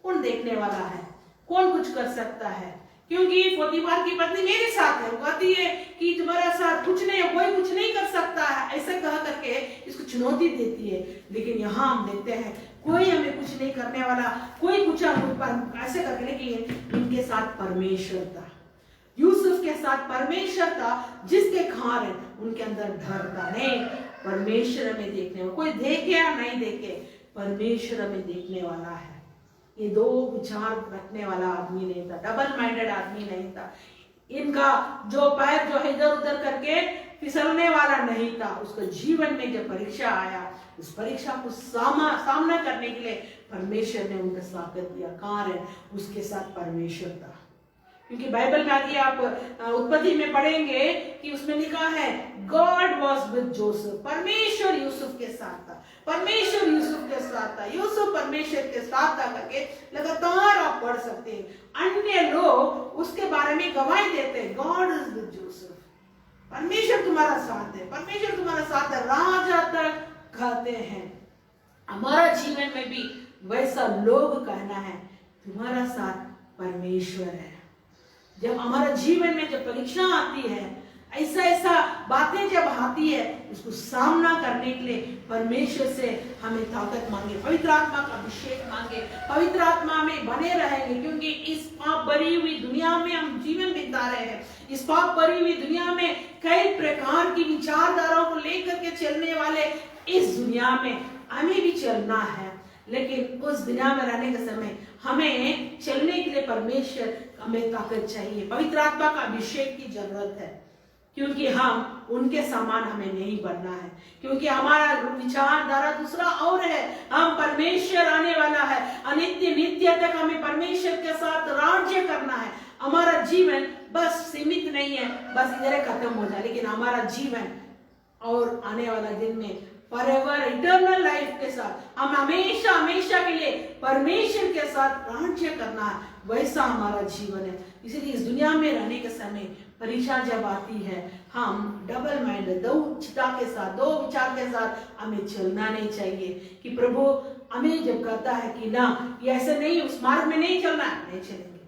कौन देखने वाला है, कौन कुछ कर सकता है, क्योंकि पोतीफर की पत्नी मेरे साथ है। वो कहती है कि तुम्हारा साथ कुछ नहीं है, कोई कुछ नहीं कर सकता है, ऐसे कह करके इसको चुनौती देती है। लेकिन यहाँ हम देखते हैं कोई हमें कुछ नहीं करने वाला, कोई कुछ ऐसे करके, लेकिन इनके साथ परमेश्वर था। यूसुफ के साथ परमेश्वर था, जिसके कारण उनके अंदर डर था। नहीं, परमेश्वर में देखने वाला, कोई देखे या नहीं देखे, परमेश्वर में देखने वाला है। ये दो विचार रखने वाला आदमी नहीं था, डबल माइंडेड आदमी नहीं था। इनका जो पैर जो है इधर उधर करके फिसलने वाला नहीं था। उसके जीवन में जब परीक्षा आया, उस परीक्षा को सामना करने के लिए परमेश्वर ने उनका स्वागत दिया। कारण उसके साथ परमेश्वर था। क्योंकि बाइबल में आगे आप उत्पत्ति में पढ़ेंगे कि उसमें लिखा है गॉड वॉज विद जोसेफ। परमेश्वर यूसुफ के साथ था, परमेश्वर यूसुफ के साथ था, यूसुफ परमेश्वर के साथ था करके लगातार आप पढ़ सकते हैं। अन्य लोग उसके बारे में गवाही देते हैं, गॉड इज विद जोसेफ, परमेश्वर तुम्हारा साथ है, परमेश्वर तुम्हारा साथ है, राजा तक कहते हैं। हमारा जीवन में भी वैसा लोग कहना है, तुम्हारा साथ परमेश्वर है। जब हमारा जीवन में जब परीक्षा आती है, ऐसा बातें जब आती है, उसको सामना करने के लिए परमेश्वर से हमें ताकत मांगे, पवित्र आत्मा का अभिषेक मांगे, पवित्र आत्मा में बने रहेंगे। क्योंकि इस पाप भरी हुई दुनिया में हम जीवन बिता रहे हैं। इस पाप भरी हुई दुनिया में कई प्रकार की विचारधाराओं को लेकर के चलने वाले इस दुनिया में हमें भी चलना है। लेकिन उस दुनिया में रहने के समय हमें चलने के लिए परमेश्वर हमें ताकत चाहिए, पवित्र आत्मा का अभिषेक की जरूरत है। क्योंकि हम उनके समान हमें नहीं बनना है, क्योंकि हमारा विचारधारा दूसरा और है। हम परमेश्वर आने वाला है, अनित्य नित्य तक हमें परमेश्वर के साथ राज्य करना है। हमारा जीवन बस सीमित नहीं है, बस इधर खत्म हो जाए, लेकिन हमारा जीवन और आने वाला दिन में फॉरएवर इटर्नल लाइफ के साथ हम हमेशा हमेशा के लिए परमेश्वर के साथ राज्य करना है, वैसा हमारा जीवन है। इसलिए इस दुनिया में रहने के समय परीक्षा जब आती है, हम डबल माइंड, दो चिता के साथ, दो विचार के साथ हमें चलना नहीं चाहिए। कि प्रभु हमें जब कहता है कि ना ये ऐसे नहीं, उस मार्ग में नहीं चलना है, नहीं चलेंगे,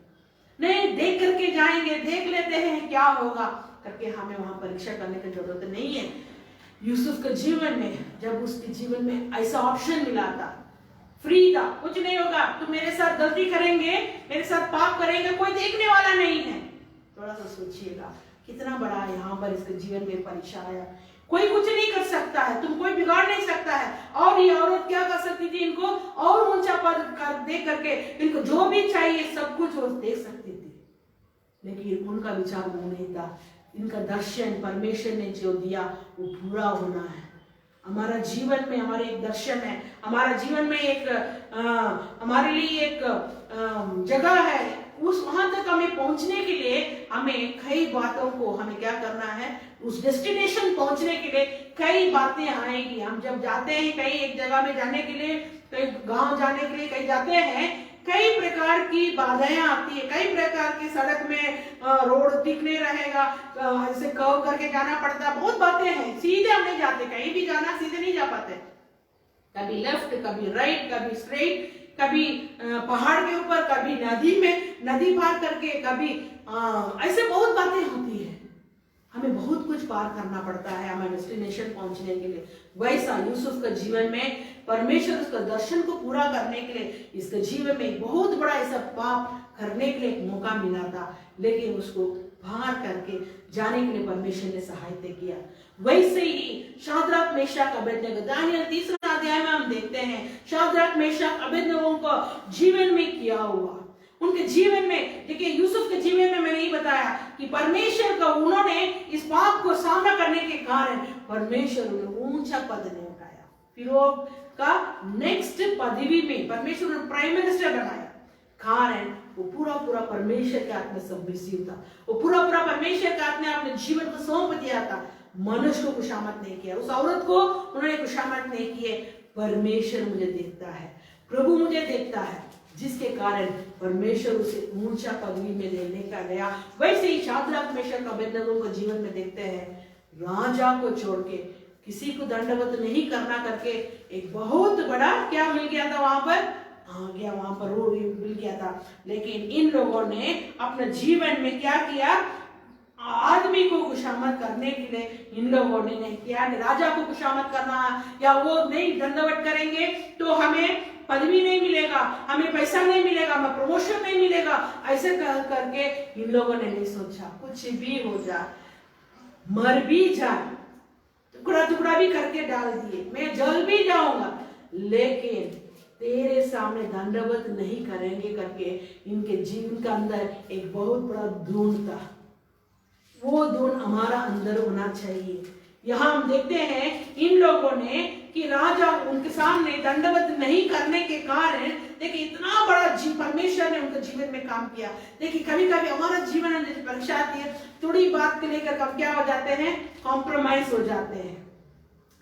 नहीं देख करके जाएंगे, देख लेते हैं क्या होगा करके हमें वहां परीक्षा करने की जरूरत नहीं है। यूसुफ के जीवन में जब उसके जीवन में ऐसा ऑप्शन मिला था, फ्री था, कुछ नहीं होगा, तुम मेरे साथ गलती करेंगे, मेरे साथ पाप करेंगे, कोई देखने वाला नहीं है। थोड़ा सा सोचिएगा कितना बड़ा यहाँ पर इसके जीवन में परीक्षा आया। कोई कुछ नहीं कर सकता है, तुम कोई बिगाड़ नहीं सकता है। और ये औरत क्या कर सकती थी, इनको और ऊंचा पद दे करके इनको जो भी चाहिए सब कुछ वो दे सकती थी, लेकिन उनका विचार वो नहीं था। इनका दर्शन परमेश्वर ने जो दिया वो पूरा होना है। हमारा जीवन में हमारे एक दर्शन है, हमारा जीवन में एक हमारे लिए एक जगह है। उस वहां तक हमें पहुंचने के लिए हमें कई बातों को हमें क्या करना है, उस डेस्टिनेशन पहुंचने के लिए कई बातें आएगी। हम जब जाते हैं कहीं एक जगह में जाने के लिए, कहीं गांव जाने के लिए कहीं जाते हैं, कई प्रकार की बाधाएं आती है, कई प्रकार की सड़क में रोड ठीक नहीं रहेगा, ऐसे कर्व करके जाना पड़ता है, बहुत बातें हैं। सीधे हम नहीं जाते, कहीं भी जाना सीधे नहीं जा पाते, कभी लेफ्ट, कभी राइट, कभी स्ट्रेट, कभी पहाड़ के ऊपर, कभी नदी में, नदी पार करके, कभी ऐसे बहुत बातें होती है। हमें बहुत कुछ पार करना पड़ता है हमारे डेस्टिनेशन पहुंचने के लिए। वैसा यूसुफ का जीवन में परमेश्वर उसका दर्शन को पूरा करने के लिए इसके जीवन में बहुत बड़ा ऐसा पाप करने के लिए एक मौका मिला था, लेकिन उसको बाहर करके जाने के लिए परमेश्वर ने सहायता किया। वैसे ही शाद्राक मेशक अबेदनगो, दानियल 3 अध्याय में हम देखते हैं शाद्राक मेशक अबेदनगो को जीवन में किया हुआ। उनके जीवन में देखिए, यूसुफ के जीवन में मैंने ये बताया कि परमेश्वर का उन्होंने इस पाप को सामना करने के कारण परमेश्वर उन्हें ऊंचा पद ने उठाया। फिरौन का नेक्स्ट पदवी में परमेश्वर ने प्राइम मिनिस्टर बनाया। कारण वो पूरा परमेश्वर के हाथ में सबमिसिव था, वो पूरा परमेश्वर के हाथ में अपने जीवन को सौंप दिया था। मनुष्य को खुशामद नहीं किया, उस औरत को उन्होंने खुशामद नहीं किए। परमेश्वर मुझे देखता है, प्रभु मुझे देखता है, जिसके कारण परमेश्वर उसे ऊंचा पदवी में लेने का गया। वैसे ही शाद्राक मेशक अबेदनगो को जीवन में देखते हैं, राजा को छोड़ के किसी को दंडवत नहीं करना करके एक बहुत बड़ा क्या मिल गया था वहां पर वो मिल गया था। लेकिन इन लोगों ने अपने जीवन में क्या किया, आदमी को खुशामद करने के लिए इन लोगों ने नहीं किया। राजा को खुशामद करना या वो नहीं दंडवत करेंगे तो हमें पदवी नहीं मिलेगा, हमें पैसा नहीं मिलेगा, हमें प्रमोशन नहीं मिलेगा, ऐसे करके इन लोगों ने नहीं सोचा। कुछ भी हो जाए, मर भी जाए, टुकड़ा भी करके डाल दिए, मैं जल भी जाऊंगा, लेकिन तेरे सामने दंडवत नहीं करेंगे करके इनके जीवन के अंदर एक बहुत बड़ा धुन था। वो धुन हमारा अंदर होना चाहिए। यहाँ हम देखते हैं इन लोगों ने कि राजा उनके सामने दंडवत नहीं करने के कारण देखिए इतना बड़ा परमेश्वर ने उनके जीवन में काम किया। देखिए कभी कभी हमारा जीवन में परीक्षा आती है, थोड़ी बात के लेकर हम क्या हो जाते हैं, कॉम्प्रोमाइज हो जाते हैं।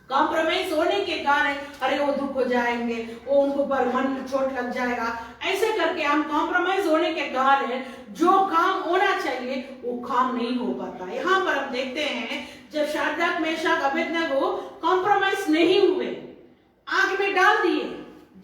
कॉम्प्रोमाइज होने के कारण अरे वो दुख हो जाएंगे, वो उनको पर मन चोट लग जाएगा, ऐसे करके हम कॉम्प्रोमाइज होने के कारण जो काम होना चाहिए वो काम नहीं हो पाता। यहाँ पर हम देखते हैं जब शाद्राक मेशक अबेदनगो कॉम्प्रोमाइज नहीं हुए, आग में डाल दिए,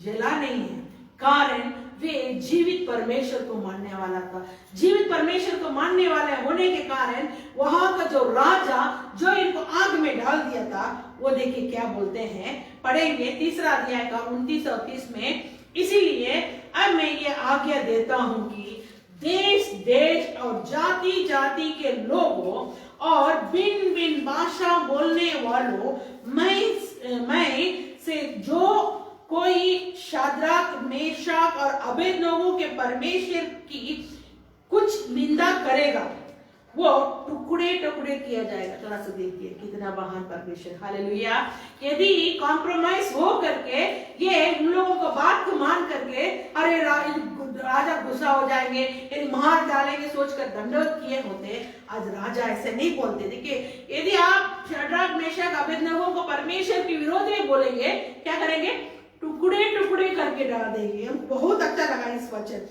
जला नहीं है, कारण वे जीवित परमेश्वर को मानने वाला था। जीवित परमेश्वर को मानने वाले होने के कारण वहां का जो राजा जो इनको आग में डाल दिया था, वो देखिए क्या बोलते हैं, पढ़ेंगे 3 अध्याय का 29 और 30 में। इसीलिए अब मैं ये आज्ञा देता हूं कि देश देश और जाति जाति के लोगों और भिन्न भिन्न भाषा बोलने वालों में से जो कोई शाद्राक मेशक और अबेदनगो के परमेश्वर की कुछ निंदा करेगा, वो टुकड़े टुकड़े किया जाएगा। थोड़ा सा देखिए कितना महान परमेश्वर, हालेलुया। यदि कॉम्प्रोमाइज हो करके ये उन लोगों को बात को मान करके अरे राजा गुस्सा हो जाएंगे, यदि मार डालेंगे सोचकर दंडवत किए होते, आज राजा ऐसे नहीं बोलते। देखिए यदि आप शाद्राक मेशक अबेदनगो को परमेश्वर के विरोध में बोलेंगे, क्या करेंगे, टुकड़े टुकड़े करके डाल देंगे। हमको बहुत अच्छा लगा इस वचन,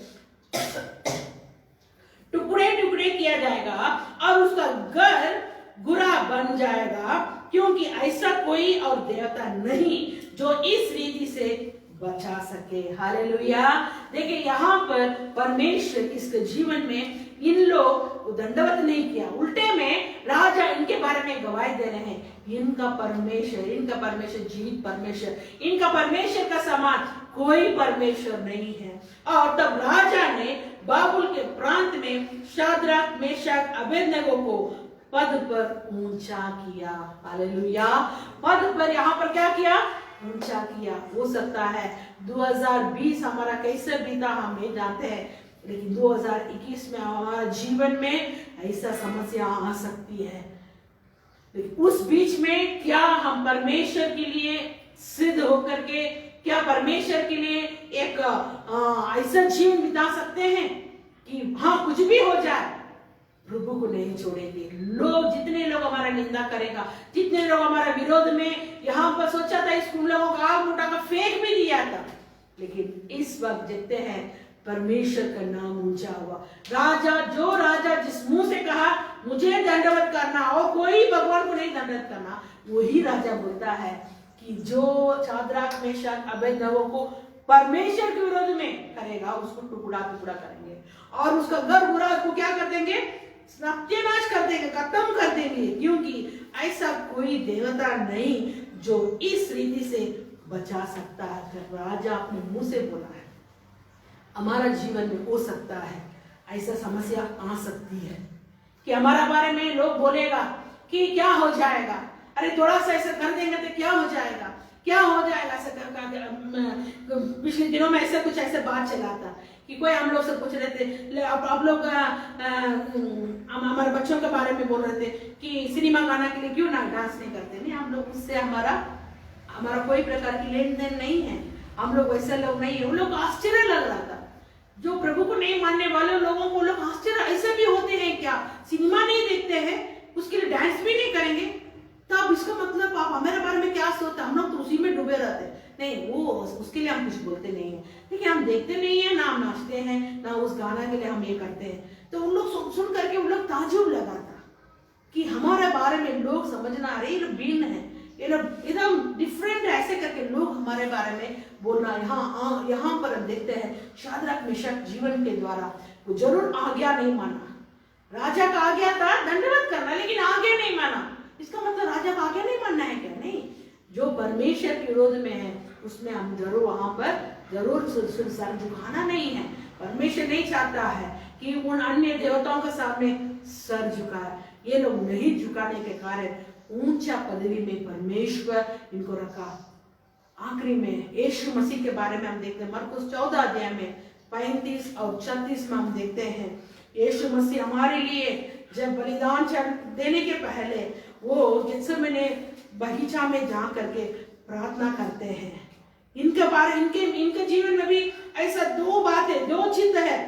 टुकड़े टुकड़े किया जाएगा और उसका घर बुरा बन जाएगा, क्योंकि ऐसा कोई और देवता नहीं जो इस रीति से बचा सके। हालेलुया। देखिए यहाँ पर परमेश्वर इसके जीवन में इन लोग दंडवत नहीं किया, उल्टे में राजा इनके बारे में गवाही दे रहे हैं, इनका परमेश्वर जीवित परमेश्वर, इनका परमेश्वर का समान कोई परमेश्वर नहीं है। और तब राजा ने बाबुल के प्रांत में शाद्राक मेशक अबेदनगो को पद पर ऊंचा किया। हालेलुया। पद पर यहाँ पर क्या किया, ऊंचा किया। हो सकता है 2020 हमारा कैसे बीता हम नहीं जानते हैं, लेकिन 2021 में हमारा जीवन में ऐसा समस्या आ सकती है। लेकिन उस बीच में क्या हम परमेश्वर के लिए सिद्ध होकर के, क्या परमेश्वर के लिए एक ऐसा जीवन बिता सकते हैं कि हाँ कुछ भी हो जाए प्रभु को नहीं छोड़ेंगे। जितने लोग हमारा निंदा करेगा, जितने लोग हमारा विरोध में यहाँ पर सोचा था इस लोगों का आग उठा कर फेंक भी दिया था, लेकिन इस वक्त देखते हैं परमेश्वर का नाम ऊंचा हुआ। राजा जिस मुंह से कहा मुझे दंडवत करना और कोई भगवान को नहीं दंडवत करना, वही राजा बोलता है कि जो शाद्राक मेशक अबेदनगो को परमेश्वर के विरोध में करेगा उसको टुकड़ा टुकड़ा करेंगे और उसका घर बुरा को क्या कर देंगे, सत्यानाश कर देंगे, खत्म कर देंगे, क्योंकि ऐसा कोई देवता नहीं जो इस रीति से बचा सकता है। राजा अपने मुंह से बोला है। हमारा जीवन में हो सकता है ऐसा समस्या आ सकती है कि हमारा बारे में लोग बोलेगा कि क्या हो जाएगा, अरे थोड़ा सा ऐसा कर देंगे तो क्या हो जाएगा, क्या हो जाएगा। ऐसा पिछले दिनों में ऐसा कुछ ऐसे बात चला था कि कोई हम लोग से पूछ रहे थे, आप लोग हमारे बच्चों के बारे में बोल रहे थे कि सिनेमा गाना के लिए क्यों ना डांस नहीं करते। नहीं, हम लोग उससे हमारा कोई प्रकार की लेन देन नहीं है, हम लोग वैसे लोग नहीं है। उन लोग आश्चर्य लग रहा था, जो प्रभु को नहीं मानने वाले लोगों को लोग आश्चर्य, ऐसे भी होते हैं क्या, सिनेमा नहीं देखते हैं, उसके लिए डांस भी नहीं करेंगे, तब इसका मतलब आप हमारे बारे में क्या सोचते। हम लोग तो उसी में डूबे रहते हैं। नहीं, वो उसके लिए हम कुछ बोलते नहीं है, लेकिन हम देखते नहीं है ना, हम नाचते हैं ना, उस गाना के लिए हम ये करते हैं। तो उन लोग सुन करके उन लोग ताजुब लगा था कि हमारे बारे में लोग समझना, अरे ये लोग भिन्न है, ये लोग एकदम डिफरेंट है, ऐसे करके लोग हमारे बारे में बोलना। यहाँ पर हम देखते हैं शाद्रक मेशक जीवन के द्वारा वो जरूर आज्ञा नहीं माना। राजा का आज्ञा था दंडवत करना, लेकिन आज्ञा नहीं माना। इसका मतलब राजा का आज्ञा नहीं मानना है क्या? नहीं, जो परमेश्वर के विरोध में है उसमें हम जरूर वहां पर जरूर सर झुकाना नहीं है। परमेश्वर नहीं चाहता है कि उन अन्य देवताओं के सामने सर झुकाए। ये लोग नहीं झुकाने के कारण ऊंचा पदवी में परमेश्वर इनको रखा। आखिरी में यीशु मसीह के बारे में हम देखते हैं, मरकुस 14 अध्याय में 35 और 36 में हम देखते हैं यीशु मसीह हमारे लिए जब बलिदान देने के पहले वो गेत्सेमने बगीचा में जा करके प्रार्थना करते हैं। इनके जीवन में भी ऐसा दो बातें, दो चिंता है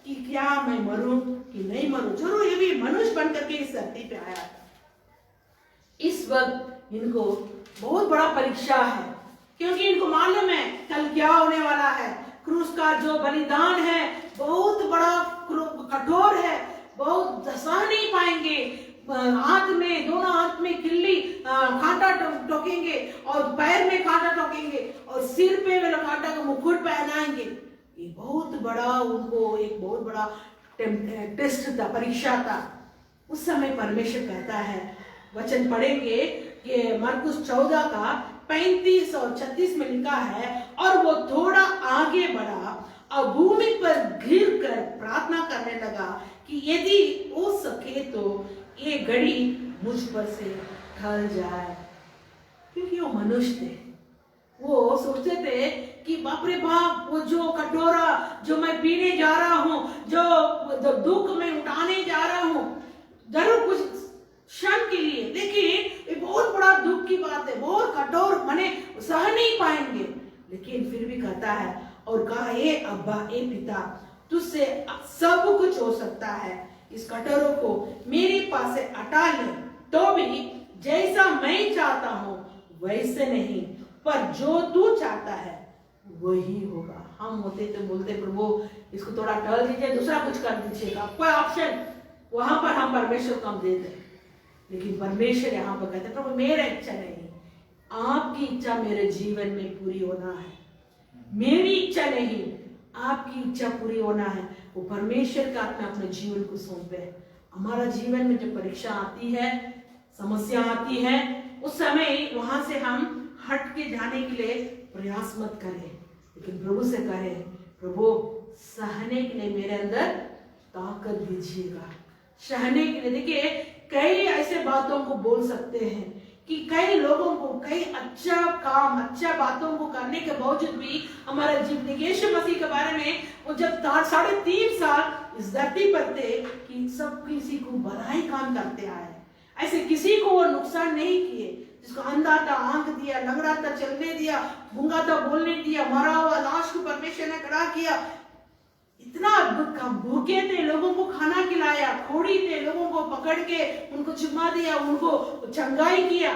कि क्या मैं मरूं कि नहीं मरूं। जरूर ये भी मनुष्य बन करके इस धरती पे आया। इस वक्त इनको बहुत बड़ा परीक्षा है, क्योंकि इनको मालूम है कल क्या होने वाला है। क्रूस का जो बलिदान है बहुत बड़ा कठोर है, बहुत सह नहीं पाएंगे। हाथ में, दोनों हाथ में किल्ली कांटा ठोकेंगे और पैर में कांटा ठोकेंगे और सिर पे वे कांटा का मुकुट पहनाएंगे। ये बहुत बड़ा उनको एक बहुत बड़ा टेस्ट था, परीक्षा था। उस समय परमेश्वर कहता है, वचन पढ़ेंगे कि मरकुस 14 का 35 और 36 में लिखा है, और वो थोड़ा आगे बढ़ा और भूमि पर गिर कर प्रार्थना करने लगा कि यदि हो सके तो ये घड़ी मुझ पर से ढल जाए। क्योंकि वो मनुष्य थे, वो सोचते थे कि बाप रे बाप, वो जो कटोरा जो मैं पीने जा रहा हूँ, जो दुख में उठाने जा रहा हूँ, जरूर कुछ क्षण के लिए, लेकिन ये बहुत बड़ा दुख की बात है, बहुत कठोर, माने सह नहीं पाएंगे। लेकिन फिर भी कहता है और कहा, ये अब्बा, ये पिता, तुझसे सब कुछ हो सकता है, इस कटोरे को मेरे पास से हटा ले, तो भी जैसा मैं चाहता हूँ वैसे नहीं, पर जो तू चाहता है वही होगा। हम होते तो बोलते, प्रभु इसको थोड़ा टल दीजिए, दूसरा कुछ कर दीजिएगा, कोई ऑप्शन वहां पर हम परमेश्वर को हम देते। लेकिन परमेश्वर यहाँ पर कहते, प्रभु मेरा इच्छा नहीं, आपकी इच्छा मेरे जीवन में पूरी होना है। मेरी इच्छा नहीं, आपकी इच्छा पूरी होना है। वो परमेश्वर का आत्मा अपने जीवन को सौंपे। हमारा जीवन में जब परीक्षा आती है, समस्या आती है, उस समय वहां से हम हट के जाने के लिए प्रयास मत करें, लेकिन प्रभु से कहें, प्रभु सहने के लिए मेरे अंदर ताकत दीजिएगा। सहने के लिए, देखिए कई ऐसे बातों को बोल सकते हैं कि कई लोगों को कई अच्छा काम, अच्छा बातों को करने के बावजूद भी हमारा जीवन, यीशु मसीह के बारे में वो जब 3.5 साल इस धरती पर थे कि सब किसी को भलाई काम करते आए, ऐसे किसी को वो नुकसान नहीं किए। जिसको अंधा था आंख दिया, लंगड़ा था चलने दिया, गूंगा था बोलने दिया, मरा हुआ लाश को परमेश्वर ने खड़ा किया। इतना अद्भुत काम, भूखे थे लोगों को खाना खिलाया, खोड़ी थे लोगों को पकड़ के उनको चुमा दिया, उनको चंगाई किया।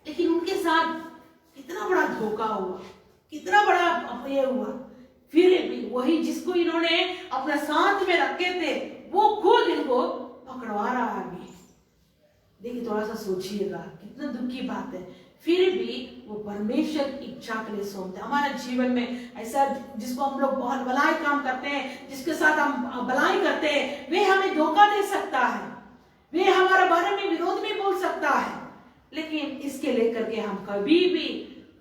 लेकिन उनके साथ कितना बड़ा धोखा हुआ, कितना बड़ा अपयय हुआ। फिर भी वही जिसको इन्होंने अपना साथ में रखे थे वो खुद इनको पकड़वा रहा है। देखिए थोड़ा सा सोचिएगा, कितना दुख की बात है फिर भी वो परमेश्वर की इच्छा के लिए सौंपते हैं। हमारे जीवन में ऐसा जिसको हम लोग बहुत भलाई काम करते हैं, जिसके साथ हम भलाई करते हैं, वे हमें धोखा दे सकता है, वे हमारे बारे में विरोध में बोल सकता है, लेकिन इसके लेकर के हम कभी भी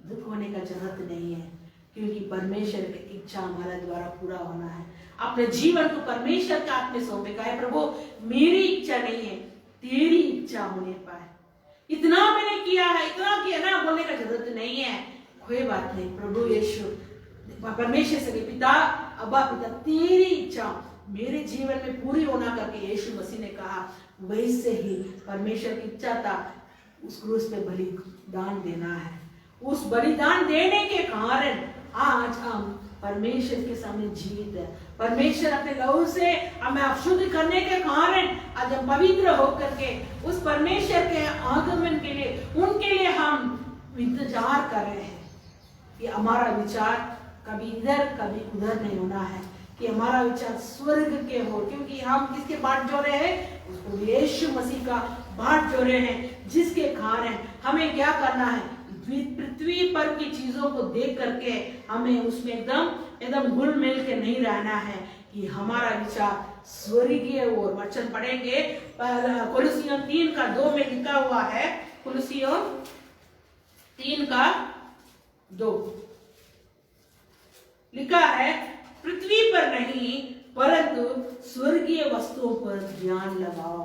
दुख होने का जरूरत नहीं है, क्योंकि परमेश्वर की इच्छा हमारे द्वारा पूरा होना है। अपने जीवन को परमेश्वर के हाथ में सौंपे, कहे प्रभु मेरी इच्छा नहीं है, तेरी इच्छा होने पाए। इतना मैंने किया है, इतना किया ना, बोलने का जरूरत नहीं है, कोई बात नहीं। प्रभु यीशु परमेश्वर से पिता, अब्बा पिता, तेरी इच्छा मेरे जीवन में पूरी होना करके यीशु मसीह ने कहा। वैसे ही परमेश्वर की इच्छा था उस क्रूस पे बलिदान देना है। उस बलिदान देने के कारण आज हम परमेश्वर के सामने जीवित है। परमेश्वर अपने लहू से हमें अशुद्ध करने के कारण आज हम पवित्र होकर के उस परमेश्वर के आगमन के लिए, उनके लिए हम इंतजार कर रहे हैं कि हमारा विचार कभी इधर कभी उधर नहीं होना है, कि हमारा विचार स्वर्ग के हो, क्योंकि हम किसके बाट जोड़े हैं? उसको यीशु मसीह का बाट जोड़े हैं, जिसके कारण हमें क्या करना है? पृथ्वी पर की चीजों को देख करके हमें उसमें एकदम घुल मिल के नहीं रहना है, कि हमारा विचार स्वर्गीय ओर। वचन पढ़ेंगे कुलुसियों 3:2 में लिखा हुआ है, कुलुसियों 3:2 लिखा है, पृथ्वी पर नहीं परंतु स्वर्गीय वस्तुओं पर ध्यान लगाओ।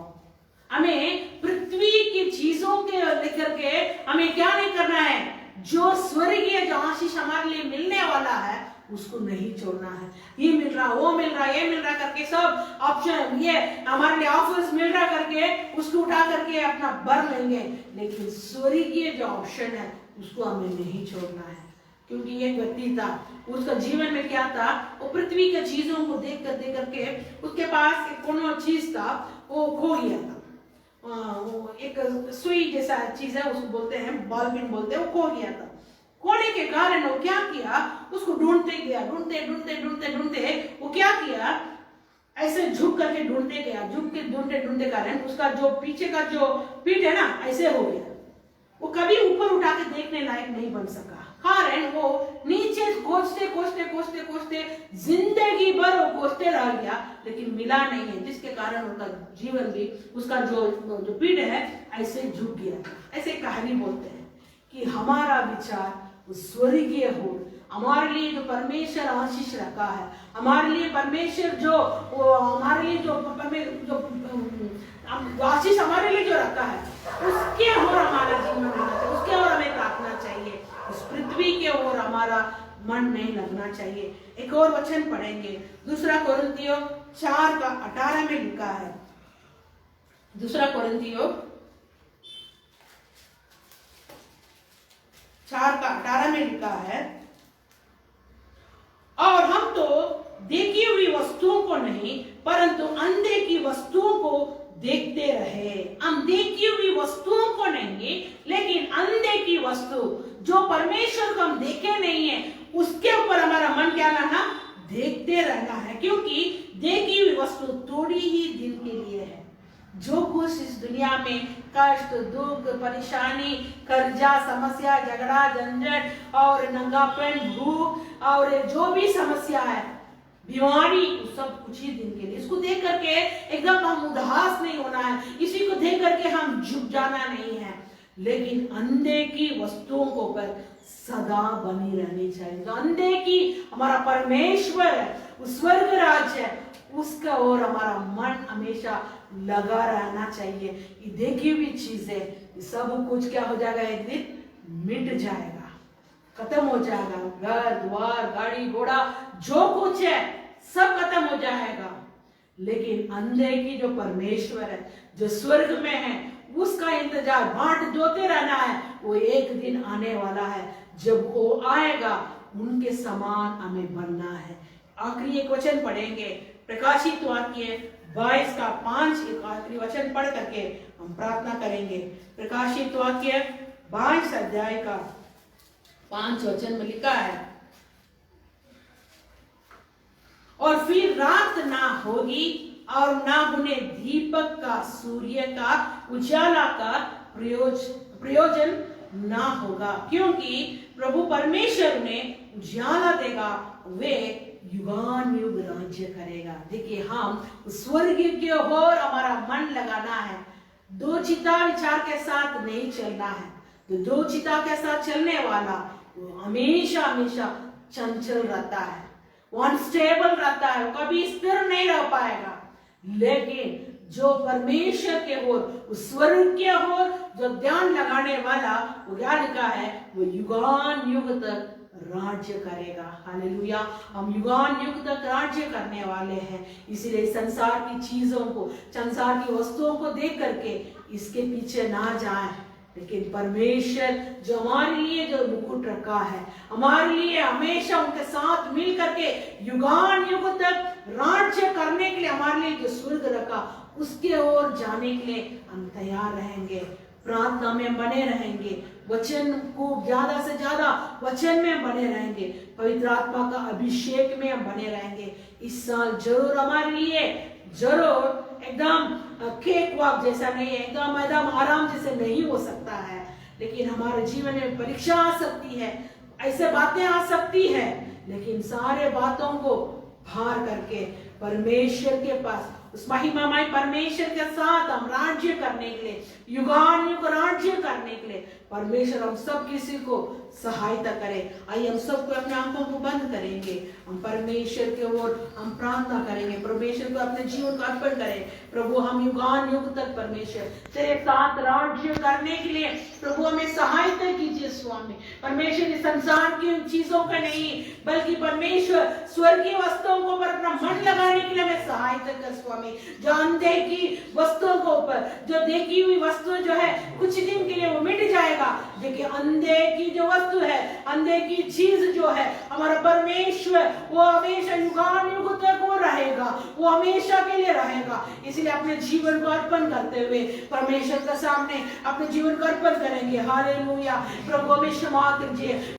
हमें पृथ्वी की चीजों के लेकर के हमें क्या नहीं करना है? जो स्वर्गीय, जो आशीष हमारे लिए मिलने वाला है उसको नहीं छोड़ना है। ये मिल रहा, वो मिल रहा, ये मिल रहा करके सब ऑप्शन, ये हमारे लिए ऑफर्स मिल रहा करके उसको उठा करके अपना भर लेंगे, लेकिन स्वर्गीय जो ऑप्शन है उसको हमें नहीं छोड़ना है। क्योंकि एक व्यक्ति था, उसका जीवन में क्या था? वो पृथ्वी के चीजों को देख करके उसके पास एक कोनो चीज था, वो खो गया था। वो एक सुई जैसा चीज है, उसको बोलते हैं बॉल पिन बोलते हैं, वो खो गया था। खोने के कारण वो क्या किया? उसको ढूंढते गया, ढूंढते वो क्या किया? ऐसे झुक करके ढूंढते गया, झुक के ढूंढते कारण उसका जो पीछे का जो पीठ है ना, ऐसे हो गया। वो कभी ऊपर उठा के देखने लायक नहीं बन सका, कारण वो नीचे खोजते जिंदगी भर वो खोजते रह गया, लेकिन मिला नहीं है, जिसके कारण उनका जीवन भी, उसका जो पीठ है ऐसे झुक गया। ऐसे कहानी बोलते हैं कि हमारा विचार स्वर्गीय हो, हमारे लिए जो परमेश्वर आशीष रखा है, हमारे लिए परमेश्वर जो हमारे लिए जो आशीष हमारे लिए जो रखा है, उसके ओर हमारा जीवन होना चाहिए, उसके ओर हमें ताकना चाहिए। इस पृथ्वी के ओर हमारा मन नहीं लगना चाहिए। एक और वचन पढ़ेंगे, 2 कोरिन्थियों 4:18 में लिखा है। 2 कोरिन्थियों 4:18 में लिखा है, और हम तो देखी हुई वस्तुओं को नहीं परंतु अंधे की वस्तुओं को देखते रहे। हम देखी हुई वस्तुओं को नहीं, लेकिन अंधे की वस्तु जो परमेश्वर को हम देखे नहीं है, उसके ऊपर हमारा मन क्या रहना? देखते रहना है, क्योंकि देखी हुई वस्तु थोड़ी ही दिन के लिए है। जो कुछ इस दुनिया में कष्ट, दुख, परेशानी, कर्जा, समस्या, झगड़ा, झंझट और नंगापन, भूख और जो भी समस्या है, बीमारी, सब कुछ ही दिन के लिए। इसको देख करके एकदम हम उदास नहीं होना है, इसी को देख करके हम झुक जाना नहीं है, लेकिन अंधे की वस्तुओं को पर सदा बनी रहनी चाहिए। जो अंधे की हमारा परमेश्वर है, उस स्वर्ग राज्य है, उसका और हमारा मन हमेशा लगा रहना चाहिए। ये देखी हुई चीजें सब कुछ क्या हो जाएगा? एक दिन मिट जाएगा, खत्म हो जाएगा। घर द्वार, गाड़ी घोड़ा, जो कुछ है सब खत्म हो जाएगा, लेकिन अंधे की जो परमेश्वर है, जो स्वर्ग में है, उसका इंतजार बाट जोते रहना है। वो एक दिन आने वाला है, जब वो आएगा उनके समान हमें बनना है। आखिरी एक वचन पढ़ेंगे, प्रकाशित वाक्य 22:5, एक आखिरी वचन पढ़ करके हम प्रार्थना करेंगे। प्रकाशित वाक्य 22 अध्याय का 5 वचन में लिखा है, और फिर रात ना होगी और ना उन्हें दीपक का, सूर्य का, उजाला का प्रयोजन ना होगा, क्योंकि प्रभु परमेश्वर ने उजाला देगा, वे युगान युग राज्य करेगा। देखिए, हम स्वर्ग की ओर हमारा मन लगाना है, दो चिता विचार के साथ नहीं चलना है। तो दो चिता के साथ चलने वाला वो हमेशा हमेशा चंचल रहता है, वो अनस्टेबल रहता है, वो कभी स्थिर नहीं रह पाएगा। लेकिन जो परमेश्वर के ओर, स्वर्ग के ओर जो ध्यान लगाने वाला, वो क्या लिखा है, वो युगान युग तक राज्य करेगा। हालेलुया, हम युगान युग तक राज्य करने वाले हैं। इसलिए संसार की चीजों को, संसार की वस्तुओं को देख करके इसके पीछे ना जाएं, लेकिन परमेश्वर जो हमारे लिए जो मुकुट रखा है, हमारे लिए हमेशा उनके साथ मिल करके युगान युग तक राज्य करने के लिए हमारे लिए जो स्वर्ग रखा, उसके ओर जाने के लिए हम तैयार रहेंगे। प्रार्थना में बने रहेंगे, वचन को ज्यादा से ज्यादा वचन में बने रहेंगे, पवित्र आत्मा का अभिषेक में हम बने रहेंगे। इस साल जरूर हमारे लिए जरूर एकदम केक वॉक जैसा नहीं है, एकदम आराम जैसे नहीं हो सकता है, लेकिन हमारे जीवन में परीक्षा आ सकती है, ऐसे बातें आ सकती है, लेकिन सारे बातों को पार करके परमेश्वर के पास, उस महिमामय परमेश्वर के साथ हम राज्य करने के लिए, युगान युग राज्य करने के लिए परमेश्वर हम सब किसी को सहायता करे। आइए हम सबको अपने आंखों को बंद करेंगे, हम परमेश्वर के ओर हम प्रार्थना करेंगे, परमेश्वर को अपने जीवन को अर्पण करें। प्रभु, हम युगान युग तक परमेश्वर तेरे साथ राज्य करने के लिए प्रभु हमें सहायता कीजिए स्वामी। परमेश्वर इस संसार की चीजों का नहीं, बल्कि परमेश्वर स्वर्गीय वस्तुओं को पर अपना मन लगाने के लिए हमें सहायता कर स्वामी। जो अनदेखी वस्तुओं को ऊपर, जो देखी हुई वस्तु जो है कुछ दिन के लिए वो मिट जाएगा, देखिए अनदेखी जो वस्तु है, अनदेखी चीज जो है, हमारा परमेश्वर वो हमेशा युगान युग तक वो रहेगा, वो हमेशा के लिए रहेगा। इसलिए अपने जीवन को अर्पण करते हुए परमेश्वर के सामने अपने जीवन को अर्पण करेंगे। हालेलुया, प्रभु हमें क्षमा कीजिए।